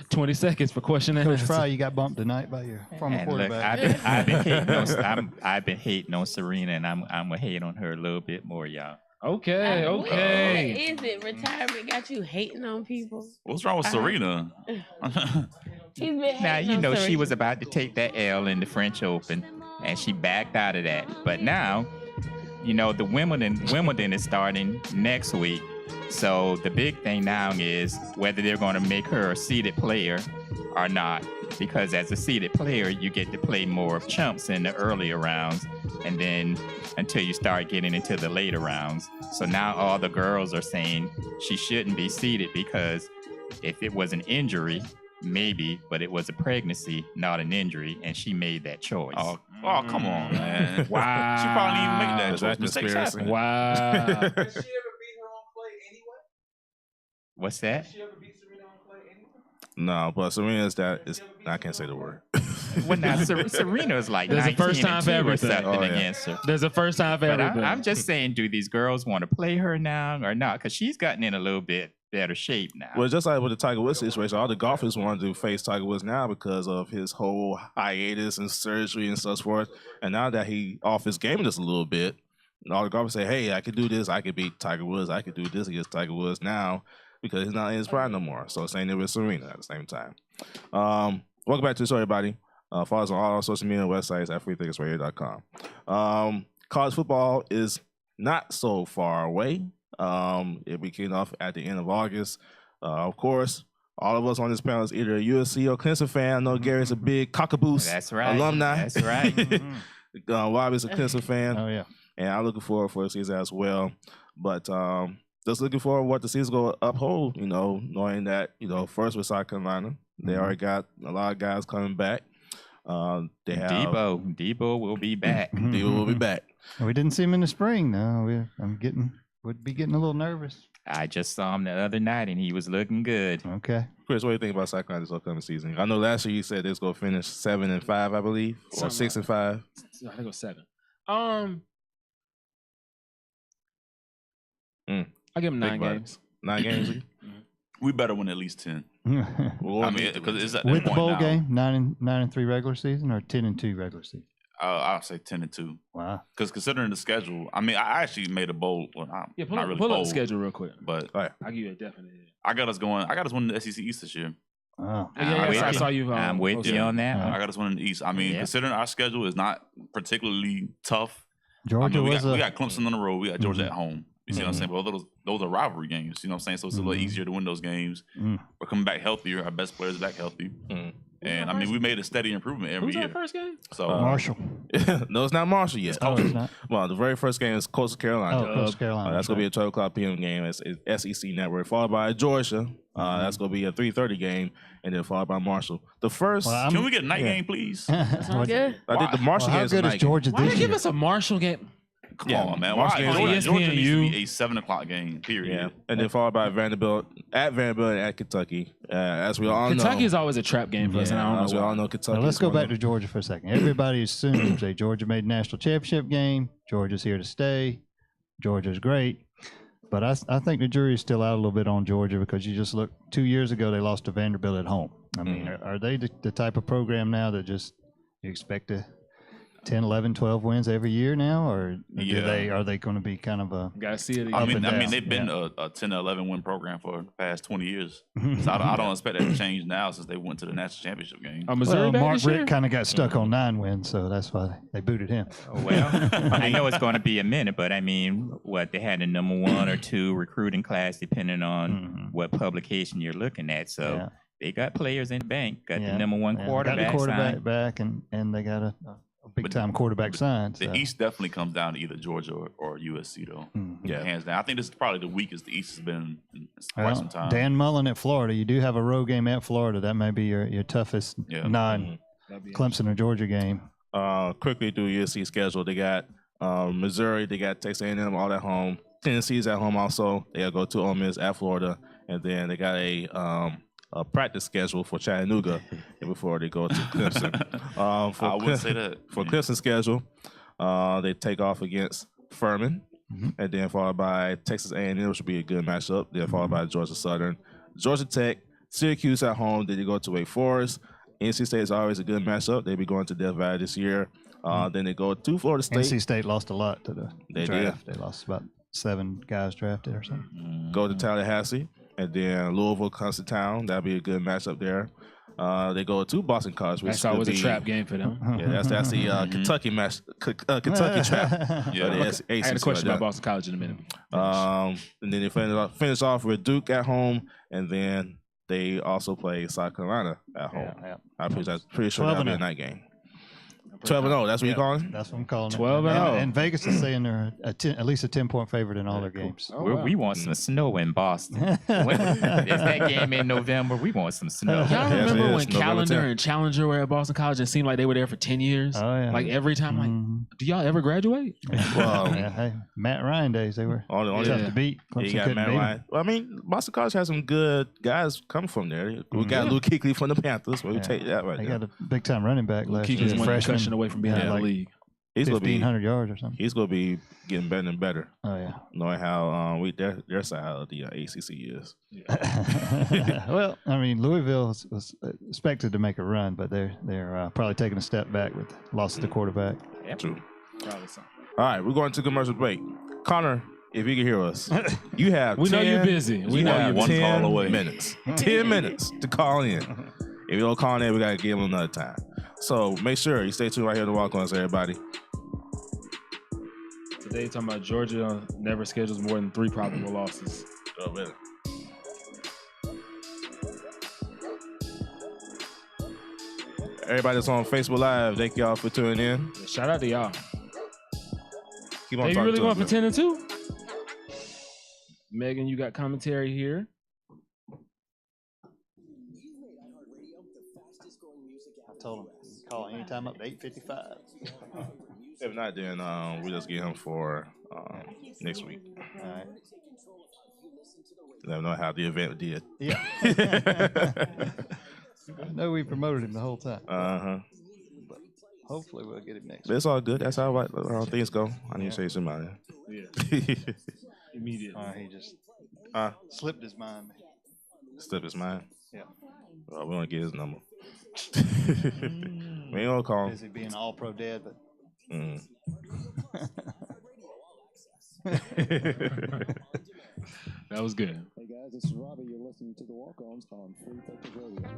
20 seconds for question and Coach answer. Fry, you got bumped tonight by your former And look, quarterback. I've been hating on Serena, and I'm gonna hate on her a little bit more, y'all. Okay, What okay. is it? Retirement got you hating on people? What's wrong with Serena? He's been hating Now you on know she Serena. was about to take that L in the French Open, and she backed out of that. But now, you know, the Wimbledon is starting next week. So the big thing now is whether they're going to make her a seeded player or not. Because as a seeded player, you get to play more of chumps in the earlier rounds. and then until you start getting into the later rounds. So now all the girls are saying she shouldn't be seeded because if it was an injury, maybe, but it was a pregnancy, not an injury, and she made that choice. Oh, come on, man. Wow. She probably didn't even make that Is that choice. Mistakes conspiracy? happen. Wow. Did she ever beat her on clay anyway? What's that? Did she ever beat Serena on clay anyway? No, but Serena's I can't say the word. Well, now Serena's like There's a 19 first time and for 2 or everything. something Oh, yeah. against her. There's a first time for But everything. I'm just saying, do these girls want to play her now or not? Because she's gotten in a little bit better shape now. Well, just like with the Tiger Woods situation, all the golfers want to face Tiger Woods now because of his whole hiatus and surgery and so forth. And now that he off his game just a little bit, all the golfers say, "Hey, I could do this. I could beat Tiger Woods. I could do this against Tiger Woods now because he's not in his prime no more." So same thing with Serena at the same time. Welcome back to the show, everybody. Follow us on all our social media websites at freethinkersradio.com. College football is not so far away. It'll be kicking off at the end of August. Of course, all of us on this panel is either a USC or Clemson fan. I know Gary's a big Cockaboose That's right. alumni. That's right. Robbie's a Clemson fan. Oh yeah. And I'm looking forward for the season as well. But just looking forward to what the season's going to uphold, knowing that, first with South Carolina, they already got a lot of guys coming back. They have Debo will be back. Debo will be back. We didn't see him in the spring. No, would be getting a little nervous. I just saw him the other night, and he was looking good. Okay. Chris, what do you think about South Carolina this upcoming season? I know last year you said they was going to finish 7-5, I believe, or 6-5. I think it was 7. I give him 9 games. 9 games? We better win at least 10. Well, I mean, because it's at that With the point bowl now. game, 9-3 regular season or 10-2 regular season. I'll say 10-2. Wow. Because considering the schedule, I mean, I actually made a bold. Well, Yeah, pull not up, really pull up bold, the schedule real quick. but all right. I'll give you a definite. I got us going. I got us winning the SEC East this year. Wow. I saw you. I'm with you on that. I got us winning the East. I mean, Yeah. considering our schedule is not particularly tough. Georgia I mean, was we got Clemson on the road. We got Georgia Mhm. at home. You see what I'm saying? But those are rivalry games. You know what I'm saying? So it's a little easier to win those games. We're coming back healthier. Our best players back healthy. And I mean, we made a steady improvement every Who's year. our first game? So Marshall. No, it's not Marshall yet. Oh, it's not. Well, the very first game is Coastal Carolina. Oh, Coastal Carolina. That's going to be a 12 o'clock p.m. game. It's SEC Network, followed by Georgia. That's going to be a 3:30 game, and then followed by Marshall. The first, can we get a night game, please? Sounds good. I think the Marshall How game is a good is night game. Georgia Why this did they give year? us a Marshall game? Come Yeah, on, man. Marshall Why? games Georgia on needs to ESPNU. be a 7 o'clock game, period. Yeah, and then followed by Vanderbilt and at Kentucky. As we all Kentucky know, is always a trap game for us, and I don't as know we why. all know, Kentucky. Now, let's is go one back of to Georgia for a second. Everybody assumes that Georgia made national championship game. Georgia's here to stay. Georgia's great. But I think the jury is still out a little bit on Georgia because you just look 2 years ago, they lost to Vanderbilt at home. I mean, are they the type of program now that just you expect to 10, 11, 12 wins every year now? Or are they going to be kind of a. Gotta see it again. I Up mean, and down, they've been yeah. a 10 or 11 win program for the past 20 years. So I don't expect that to change now since they went to the national championship game. Missouri Well, back Mark this year? Richt kind of got stuck on 9 wins, so that's why they booted him. Well, I know it's going to be a minute, but I mean, they had a number 1 or 2 recruiting class, depending on what publication you're looking at. So Yeah. they got players in the bank, got Yeah. the number 1 Yeah, quarterback. got the quarterback signed. back, and they got a big time quarterback signed. The So. East definitely comes down to either Georgia or USC, though. Yeah. Hands down. I think this is probably the weakest the East has been in quite Well, some time. Dan Mullen at Florida. You do have a road game at Florida. That may be your toughest non Clemson or Georgia game. quickly through USC schedule, they got Missouri, they got Texas A&M all at home. Tennessee's at home also. They'll go to Ole Miss at Florida, and then they got a practice schedule for Chattanooga before they go to Clemson. I would say that. For Clemson's schedule, they take off against Furman, and then followed by Texas A&M, which would be a good matchup. Then followed by Georgia Southern, Georgia Tech, Syracuse at home. Then they go to Wake Forest. NC State is always a good matchup. They'll be going to Death Valley this year. Then they go to Florida State. NC State lost a lot to the They draft. They lost about 7 guys drafted or something. Go to Tallahassee, and then Louisville comes to town. That'll be a good matchup there. They go to Boston College, which That's always could a be, trap game for them. Yeah, that's the Kentucky match, Kentucky trap. Yeah. I had a question about Boston College in a minute. And then they finish off with Duke at home, and then they also play South Carolina at home. Yeah. I'm pretty sure 12 that'll be a and night game. 12-0. That's what you calling it? That's what I'm calling 12 it. and 0. And Vegas is saying they're at least a 10-point favorite in all their games. Oh, We want some snow in Boston. Is that game in November? We want some snow. Y'all Yes, remember it when is. November Callender 10th. and Challenger were at Boston College and it seemed like they were there for 10 years? Oh, yeah. Like every time, like, do y'all ever graduate? Well, Yeah, hey, Matt Ryan days, they were only tough to beat. you Clemson got couldn't Matt beat 'em. Ryan. Well, I mean, Boston College has some good guys coming from there. We got Luke Kuechly from the Panthers. We take that right They there. got a big time running back last Keep year. one Freshman, concussion away from being out of the like league. He's gonna be 1,500 yards or something. he's gonna be getting better and better, Oh yeah. knowing how their side of the ACC is. Well, I mean, Louisville was expected to make a run, but they're probably taking a step back with loss of the quarterback. True. Probably so. All right, we're going to commercial break. Connor, if you can hear us, you have. We know 10 you're busy. We you know have you're one 10 call away. minutes. 10 minutes to call in. If you don't call in, we gotta give them another time. So make sure you stay tuned right here to Walk-Ons, everybody. Today, talking about Georgia never schedules more than 3 probable losses. Oh, really? Everybody that's on Facebook Live, thank y'all for tuning in. Shout out to y'all. Keep on Hey, you talking really to going us, for man. 10 and 2? Megan, you got commentary here. I told him call anytime up to 8:55. If not, then we just get him for next week. All right. Let them know how the event did. Yeah. I know we promoted him the whole time. But hopefully we'll get him next. But it's all good. That's how things go. I need to say something. Yeah. Immediately. He just slipped his mind. Slip his mind. Yeah. Well, we don't get his number. We ain't gonna call him. Busy being all pro dad, but That was good. Hey guys, this is Robbie. You're listening to the Walk-Ons on Free Thinkers Radio.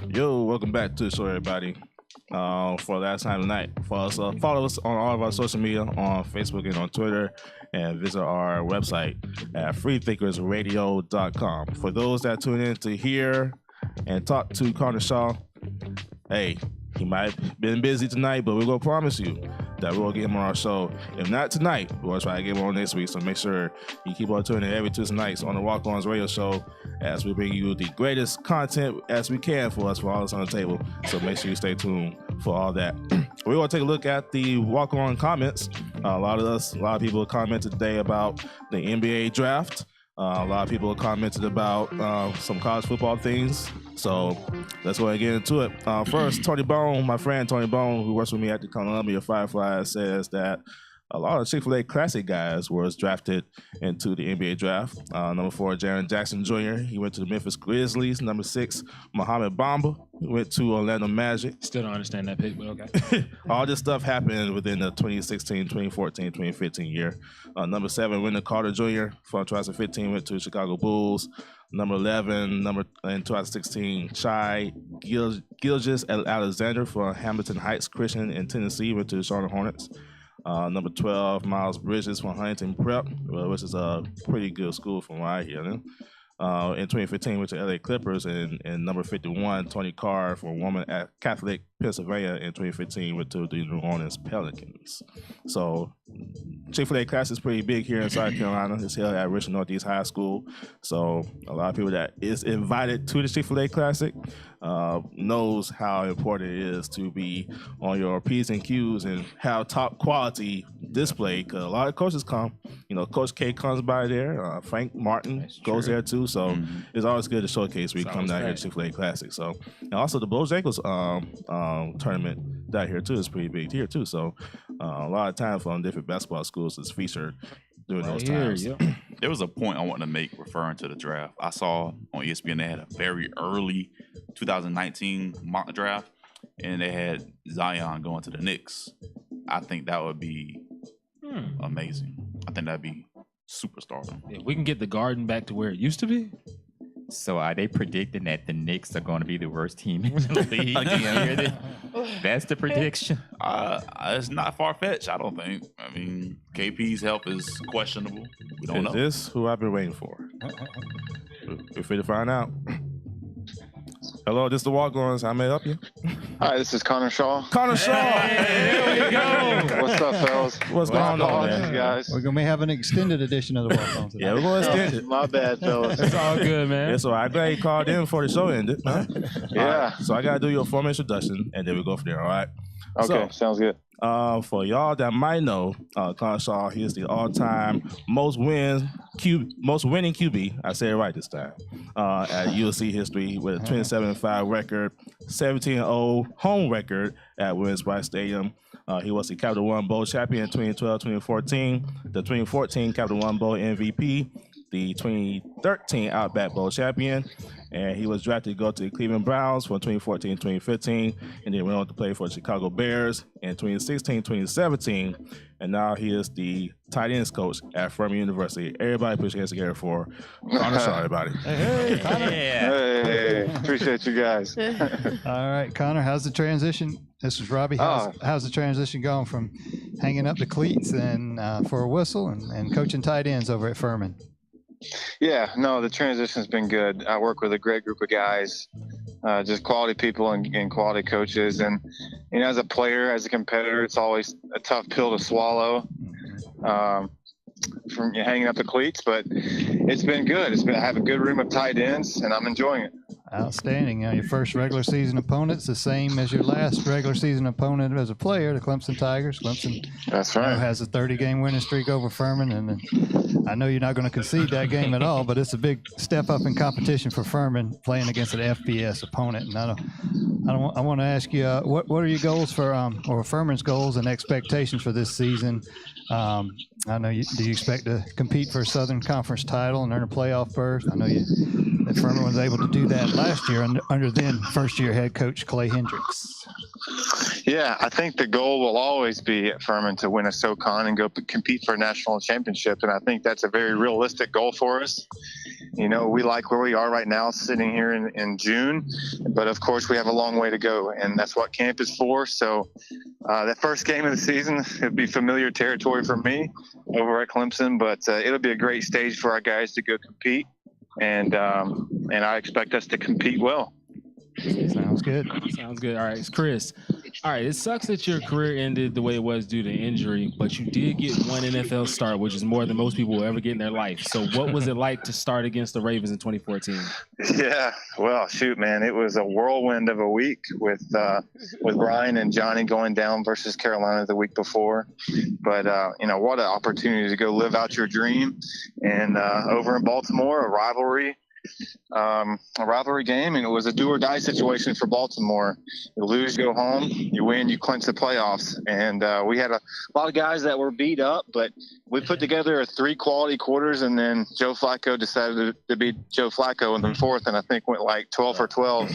Yo, welcome back to the show, everybody. For last time tonight, follow us on all of our social media on Facebook and on Twitter, and visit our website at freethinkersradio.com. For those that tune in to hear and talk to Connor Shaw, hey, he might have been busy tonight, but we're going to promise you that we'll get him on our show. If not tonight, we'll try to get him on next week. So make sure you keep on tuning in every Tuesday nights on the Walk-Ons radio show as we bring you the greatest content as we can for us, for all that's on the table. So make sure you stay tuned for all that. We're going to take a look at the Walk-On comments. A lot of people commented today about the NBA draft. A lot of people commented about some college football things. So let's go ahead and get into it. First, Tony Bone, my friend Tony Bone, who works with me at the Columbia Fireflies, says that a lot of Chick-fil-A Classic guys was drafted into the NBA draft. Number 4, Jaren Jackson Jr. He went to the Memphis Grizzlies. Number 6, Mohamed Bamba. He went to Orlando Magic. Still don't understand that pick, but okay. All this stuff happened within the 2016, 2014, 2015 year. Number 7, Wendell Carter Jr. from 2015 went to Chicago Bulls. Number 11, in 2016, Shai Gilgeous-Alexander from Hamilton Heights Christian in Tennessee went to the Charlotte Hornets. Number 12, Miles Bridges from Huntington Prep, which is a pretty good school from what I hear. In 2015, went to LA Clippers, and number 51, Tony Carr from Woman at Catholic Pennsylvania in 2015 went to the New Orleans Pelicans. So Chick-fil-A class is pretty big here in South Carolina. It's held at Richland Northeast High School. So a lot of people that is invited to the Chick-fil-A Classic knows how important it is to be on your P's and Q's and have top quality display, because a lot of coaches come. You know, Coach K comes by there. Frank Martin goes there too. So it's always good to showcase when you come down here to Chick-fil-A Classic. So, and also the Bojangles tournament down here too is pretty big here too. So a lot of times from different basketball schools is featured during those times. There was a point I wanted to make referring to the draft. I saw on ESPN they had a very early 2019 mock draft, and they had Zion going to the Knicks. I think that would be amazing. I think that'd be superstardom. If we can get the Garden back to where it used to be, So are they predicting that the Knicks are going to be the worst team in the league? Again, that's the prediction. It's not far fetched, I don't think. I mean, KP's help is questionable. We don't know. Is this who I've been waiting for? We're free to find out. Hello, this is the Walk-Ons. How may I help you? Hi, this is Connor Shaw. Connor Shaw! There we go. What's up, fellas? What's going on, man? Guys. We're going to have an extended edition of the Walk-Ons tonight. Yeah, we're going to extend it. My bad, fellas. It's all good, man. Yeah, so I'm glad you called in before the show ended. Huh? Yeah. All right, so I got to do your formal introduction, and then we go from there, all right? Okay, sounds good. For y'all that might know, Connor Shaw, he is the all-time most winning QB. I say it right this time. At USC history with a 27-5 record, 17-0 home record at Williams-Brice Stadium. He was the Capital One Bowl champion in 2012-2014, the 2014 Capital One Bowl MVP, the 2013 Outback Bowl champion, and he was drafted to go to the Cleveland Browns from 2014-2015, and then went on to play for the Chicago Bears in 2016-2017, and now he is the tight ends coach at Furman University. Everybody put your hands together for Connor Shaw, everybody. Hey, Connor. Hey, appreciate you guys. All right, Connor, how's the transition? This is Robbie. How's the transition going from hanging up the cleats and for a whistle and coaching tight ends over at Furman? Yeah, no, the transition's been good. I work with a great group of guys, just quality people and quality coaches. And, you know, as a player, as a competitor, it's always a tough pill to swallow from hanging up the cleats, but it's been good. I have a good room of tight ends, and I'm enjoying it. Outstanding. Your first regular season opponent's the same as your last regular season opponent as a player, the Clemson Tigers. Clemson That's right. Has a 30-game winning streak over Furman, and I know you're not going to concede that game at all, but it's a big step up in competition for Furman playing against an FBS opponent. And I want to ask you, what are your goals for or Furman's goals and expectations for this season? I know do you expect to compete for a Southern Conference title and earn a playoff berth? I know that Furman was able to do that last year under then first-year head coach Clay Hendricks. Yeah, I think the goal will always be at Furman to win a SoCon and go compete for a national championship, and I think that's a very realistic goal for us. You know, we like where we are right now, sitting here in June, but of course we have a long way to go, and that's what camp is for. So that first game of the season, it'll be familiar territory for me over at Clemson, but it'll be a great stage for our guys to go compete, and I expect us to compete well. Sounds good. Sounds good. All right, Chris. All right, it sucks that your career ended the way it was due to injury, but you did get one NFL start, which is more than most people will ever get in their life. So what was it like to start against the Ravens in 2014? Yeah, well, shoot, man, it was a whirlwind of a week with Brian and Johnny going down versus Carolina the week before. But, you know, what an opportunity to go live out your dream. And over in Baltimore, a rivalry game, and it was a do or die situation for Baltimore. You lose, go home. You win, you clinch the playoffs. And we had a lot of guys that were beat up, but we put together 3 quality quarters, and then Joe Flacco decided to be Joe Flacco in the fourth, and I think went like 12 for 12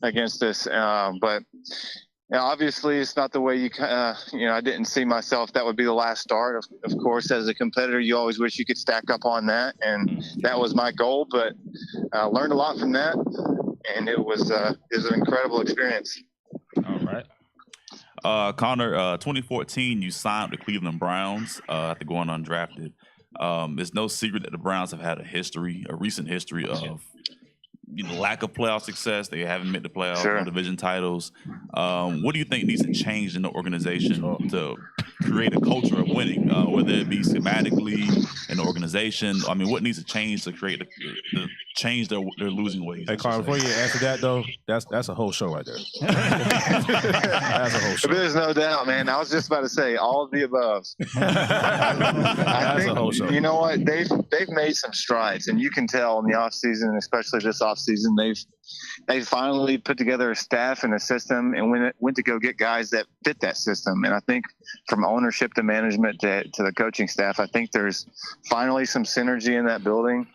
against us. But yeah, obviously, it's not the way you know, I didn't see myself. That would be the last start. Of course, as a competitor, you always wish you could stack up on that, and that was my goal. But I learned a lot from that, and it was an incredible experience. All right. Connor, 2014, you signed with the Cleveland Browns after going undrafted. It's no secret that the Browns have had a recent history of lack of playoff success. They haven't made the playoffs, Sure. no division titles. What do you think needs to change in the organization to create a culture of winning, whether it be schematically in the organization? I mean, what needs to change to create to change their losing ways? Hey, Carl, before you answer that, though, that's a whole show right there. That's a whole show. There's no doubt, man. I was just about to say all of the above. That's a whole show. You know what? They've made some strides, and you can tell in the offseason, especially this offseason, they've finally put together a staff and a system, and went to go get guys that fit that system. And I think from ownership to management to the coaching staff, I think there's finally some synergy in that building,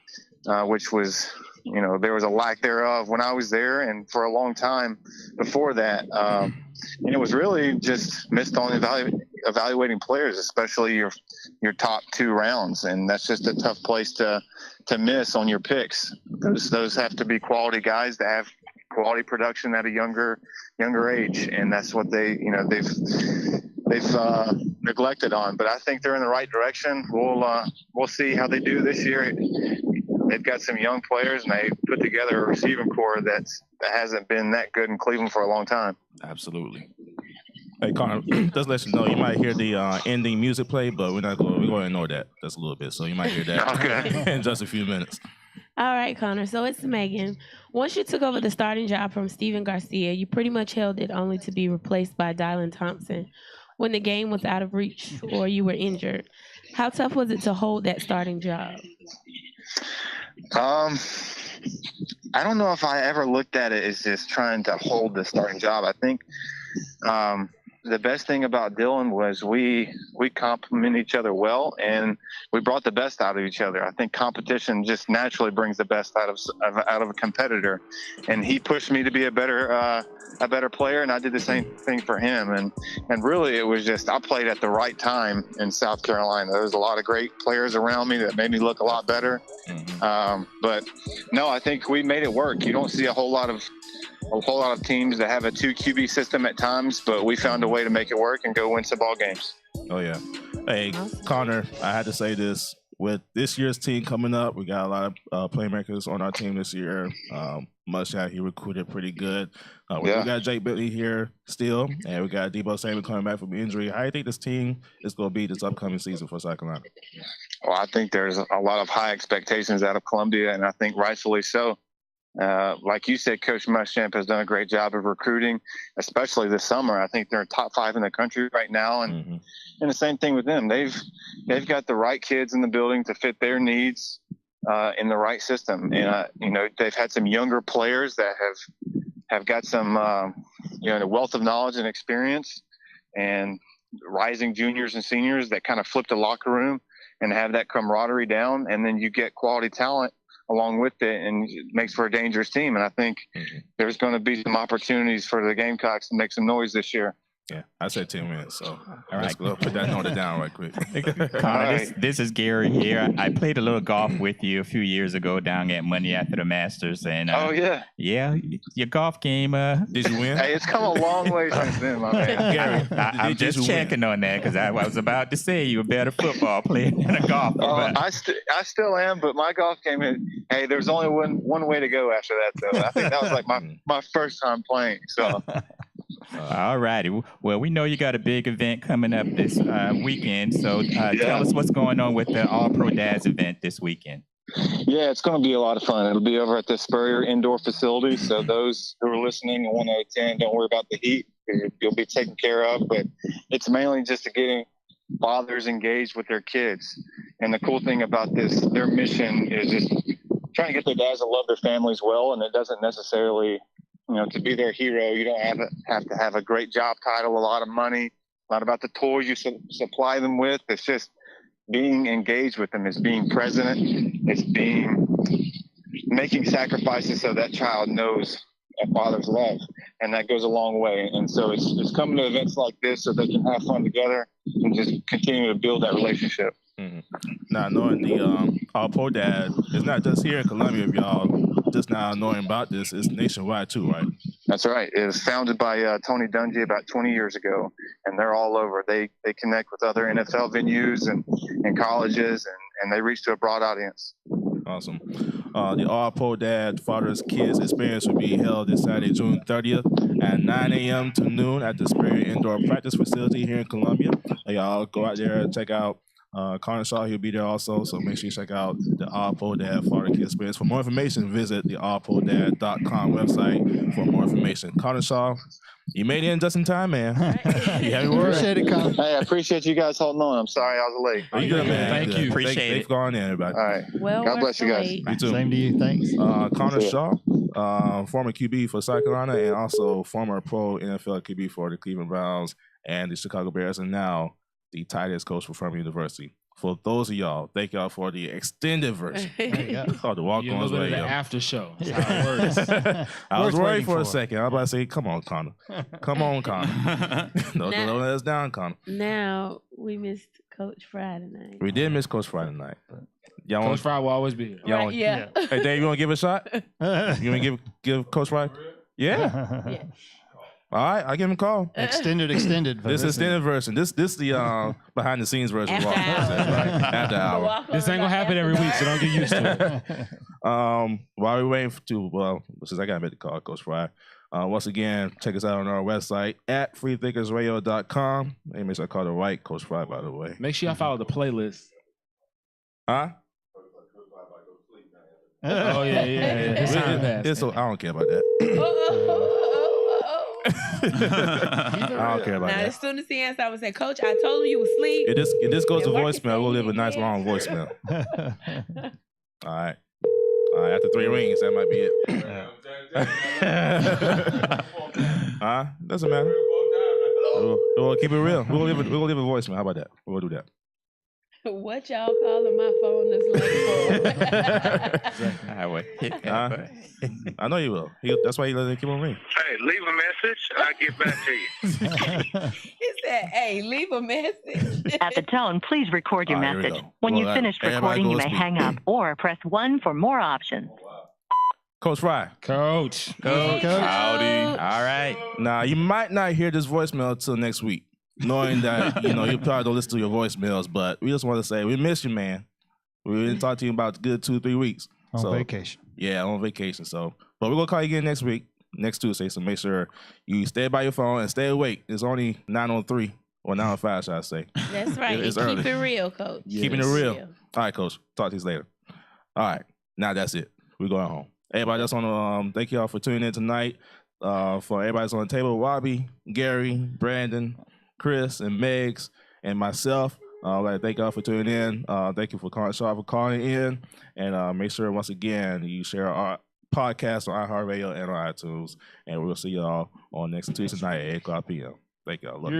which was, you know, there was a lack thereof when I was there, and for a long time before that. And it was really just missed on evaluating players, especially your top 2 rounds, and that's just a tough place to miss on your picks. Those have to be quality guys that have quality production at a younger age, and that's what they've neglected on. But I think they're in the right direction. We'll see how they do this year. They've got some young players, and they put together a receiving core that hasn't been that good in Cleveland for a long time. Absolutely. Hey, Connor, just let you know, you might hear the ending music play, but we're going to ignore that just a little bit. So you might hear that in just a few minutes. All right, Connor. So it's Megan. Once you took over the starting job from Steven Garcia, you pretty much held it only to be replaced by Dylan Thompson when the game was out of reach or you were injured. How tough was it to hold that starting job? I don't know if I ever looked at it as just trying to hold the starting job. I think the best thing about Dylan was we complement each other well, and we brought the best out of each other. I think competition just naturally brings the best out of a competitor, and he pushed me to be a better player, and I did the same thing for him. And really, it was just I played at the right time in South Carolina. There was a lot of great players around me that made me look a lot better. But no, I think we made it work. You don't see a whole lot of teams that have a 2 QB system at times, but we found a way to make it work and go win some ball games. Oh yeah. Hey, Connor, I had to say this. With this year's team coming up, we got a lot of playmakers on our team this year. Muschamp, he recruited pretty good. We got Jake Bentley here still, and we got Debo Samuel coming back from injury. How do you think this team is going to be this upcoming season for South Carolina? Well, I think there's a lot of high expectations out of Columbia, and I think rightfully so. Like you said, Coach Muschamp has done a great job of recruiting, especially this summer. I think they're top 5 in the country right now, and the same thing with them. They've got the right kids in the building to fit their needs in the right system, and they've had some younger players that have got some the wealth of knowledge and experience, and rising juniors and seniors that kind of flip the locker room and have that camaraderie down, and then you get quality talent along with it, and it makes for a dangerous team. And I think there's going to be some opportunities for the Gamecocks to make some noise this year. Yeah, I said 10 minutes, so let's go put that note down right quick. Connor, this is Gary here. I played a little golf with you a few years ago down at Monday after the Masters, and yeah, your golf game. Did you win? Hey, it's come a long way since then, my man. Gary, I'm just checking on that because I was about to say you're a better football player than a golfer. I still am, but my golf game is. Hey, there's only one way to go after that, though. I think that was like my first time playing, so. All righty. Well, we know you got a big event coming up this weekend. So tell us what's going on with the All-Pro Dads event this weekend. Yeah, it's going to be a lot of fun. It'll be over at the Spurrier Indoor Facility. So those who are listening and want to attend, don't worry about the heat. You'll be taken care of. But it's mainly just to getting fathers engaged with their kids. And the cool thing about this, their mission is just trying to get their dads to love their families well. And it doesn't necessarily... to be their hero, you don't have to have a great job title, a lot of money, not about the toys you supply them with. It's just being engaged with them. It's being present. It's making sacrifices so that child knows a father's love, and that goes a long way. And so it's coming to events like this so they can have fun together and just continue to build that relationship. Now, knowing the All-Pro Dad, it's not just here in Columbia, if y'all just now knowing about this, it's nationwide too, right? That's right. It was founded by Tony Dungy about 20 years ago, and they're all over. They connect with other NFL venues and colleges, and they reach to a broad audience. Awesome. The All-Pro Dad Father's Kids experience will be held this Saturday, June 30th at 9 a.m. to noon at the Spurrier Indoor Practice Facility here in Columbia. Y'all go out there and check out Connor Shaw. He'll be there also, so make sure you check out the All-Pro Dad Father Kid Experience. For more information, visit the allprodad.com website for more information. Connor Shaw, you made it in just in time, man. You have your word. Appreciate it, Connor. Hey, I appreciate you guys holding on. I'm sorry I was late. Oh, you good, man. Thank you. Appreciate it. Thanks for going in, everybody. All right. Well, God bless you guys. You too. Same to you. Thanks. Connor Shaw, former QB for South Carolina and also former pro NFL QB for the Cleveland Browns and the Chicago Bears, and now the tight end coach for Furman University. for those of y'all, thank y'all for the extended version called the Walk-Ons The Radio. after show. That's how it works. I was Worth worried waiting for a for. second. I was about to say, come on, Connor. Come on, Connor. Don't let us down, Connor. Now we missed Coach Friday night. We did miss Coach Friday night. Y'all Coach want, Fry will always be here. y'all Right, want- yeah. Hey, Dave, you want to give it a shot? You want to give Coach Friday? Yeah. Yeah. All right, I'll give him a call. extended. This is extended version. This the behind the scenes version. of After Walk-Ons, hours. right? After hour. This ain't gonna happen every week, so don't get used to it. While we're waiting since I got to make the call, Coach Fry. Once again, check us out on our website at freethinkersradio.com. And make sure I call the right Coach Fry, by the way. Make sure y'all follow the playlist. Huh? Oh yeah. It's time passed. I don't care about that. I don't care about Now, that. as soon as he answered, I would say, Coach, I told him you was asleep. If this goes to It worked. voicemail, we'll leave a nice long voicemail. All right. After 3 rings, that might be it. Huh? Doesn't matter. We'll keep it real. We'll leave a voicemail. How about that? We'll do that. What y'all calling my phone this late for? I would hit that button. I know you will. That's why he let it keep on ringing. Hey, leave a message. I'll get back to you. He said, hey, leave a message. At the tone, please record your All right, here we message. go. When Well, you've finished everybody recording, go you to may speak. hang up or press 1 for more options. Coach Fry. Coach. Coach. Howdy. All right. Now, you might not hear this voicemail until next week, knowing that, you probably don't listen to your voicemails, but we just want to say we miss you, man. We didn't talk to you in about a good 2-3 weeks. On vacation. Yeah, on vacation. So, but we're going to call you again next week, next Tuesday. So make sure you stay by your phone and stay awake. It's only 9:03 or 9:05, should I say. That's right. It's And early. keep it real, Coach. Keeping it real. All right, Coach. Talk to you later. All right. Now that's it. We're going home. Everybody that's on the thank y'all for tuning in tonight. For everybody that's on the table, Robbie, Gary, Brandon, Chris, and Megs, and myself. I'd like to thank y'all for tuning in. Thank you for calling in. And make sure, once again, you share our podcast on iHeartRadio and on iTunes. And we'll see y'all on next Tuesday night at 8 o'clock p.m. Thank y'all. Love you.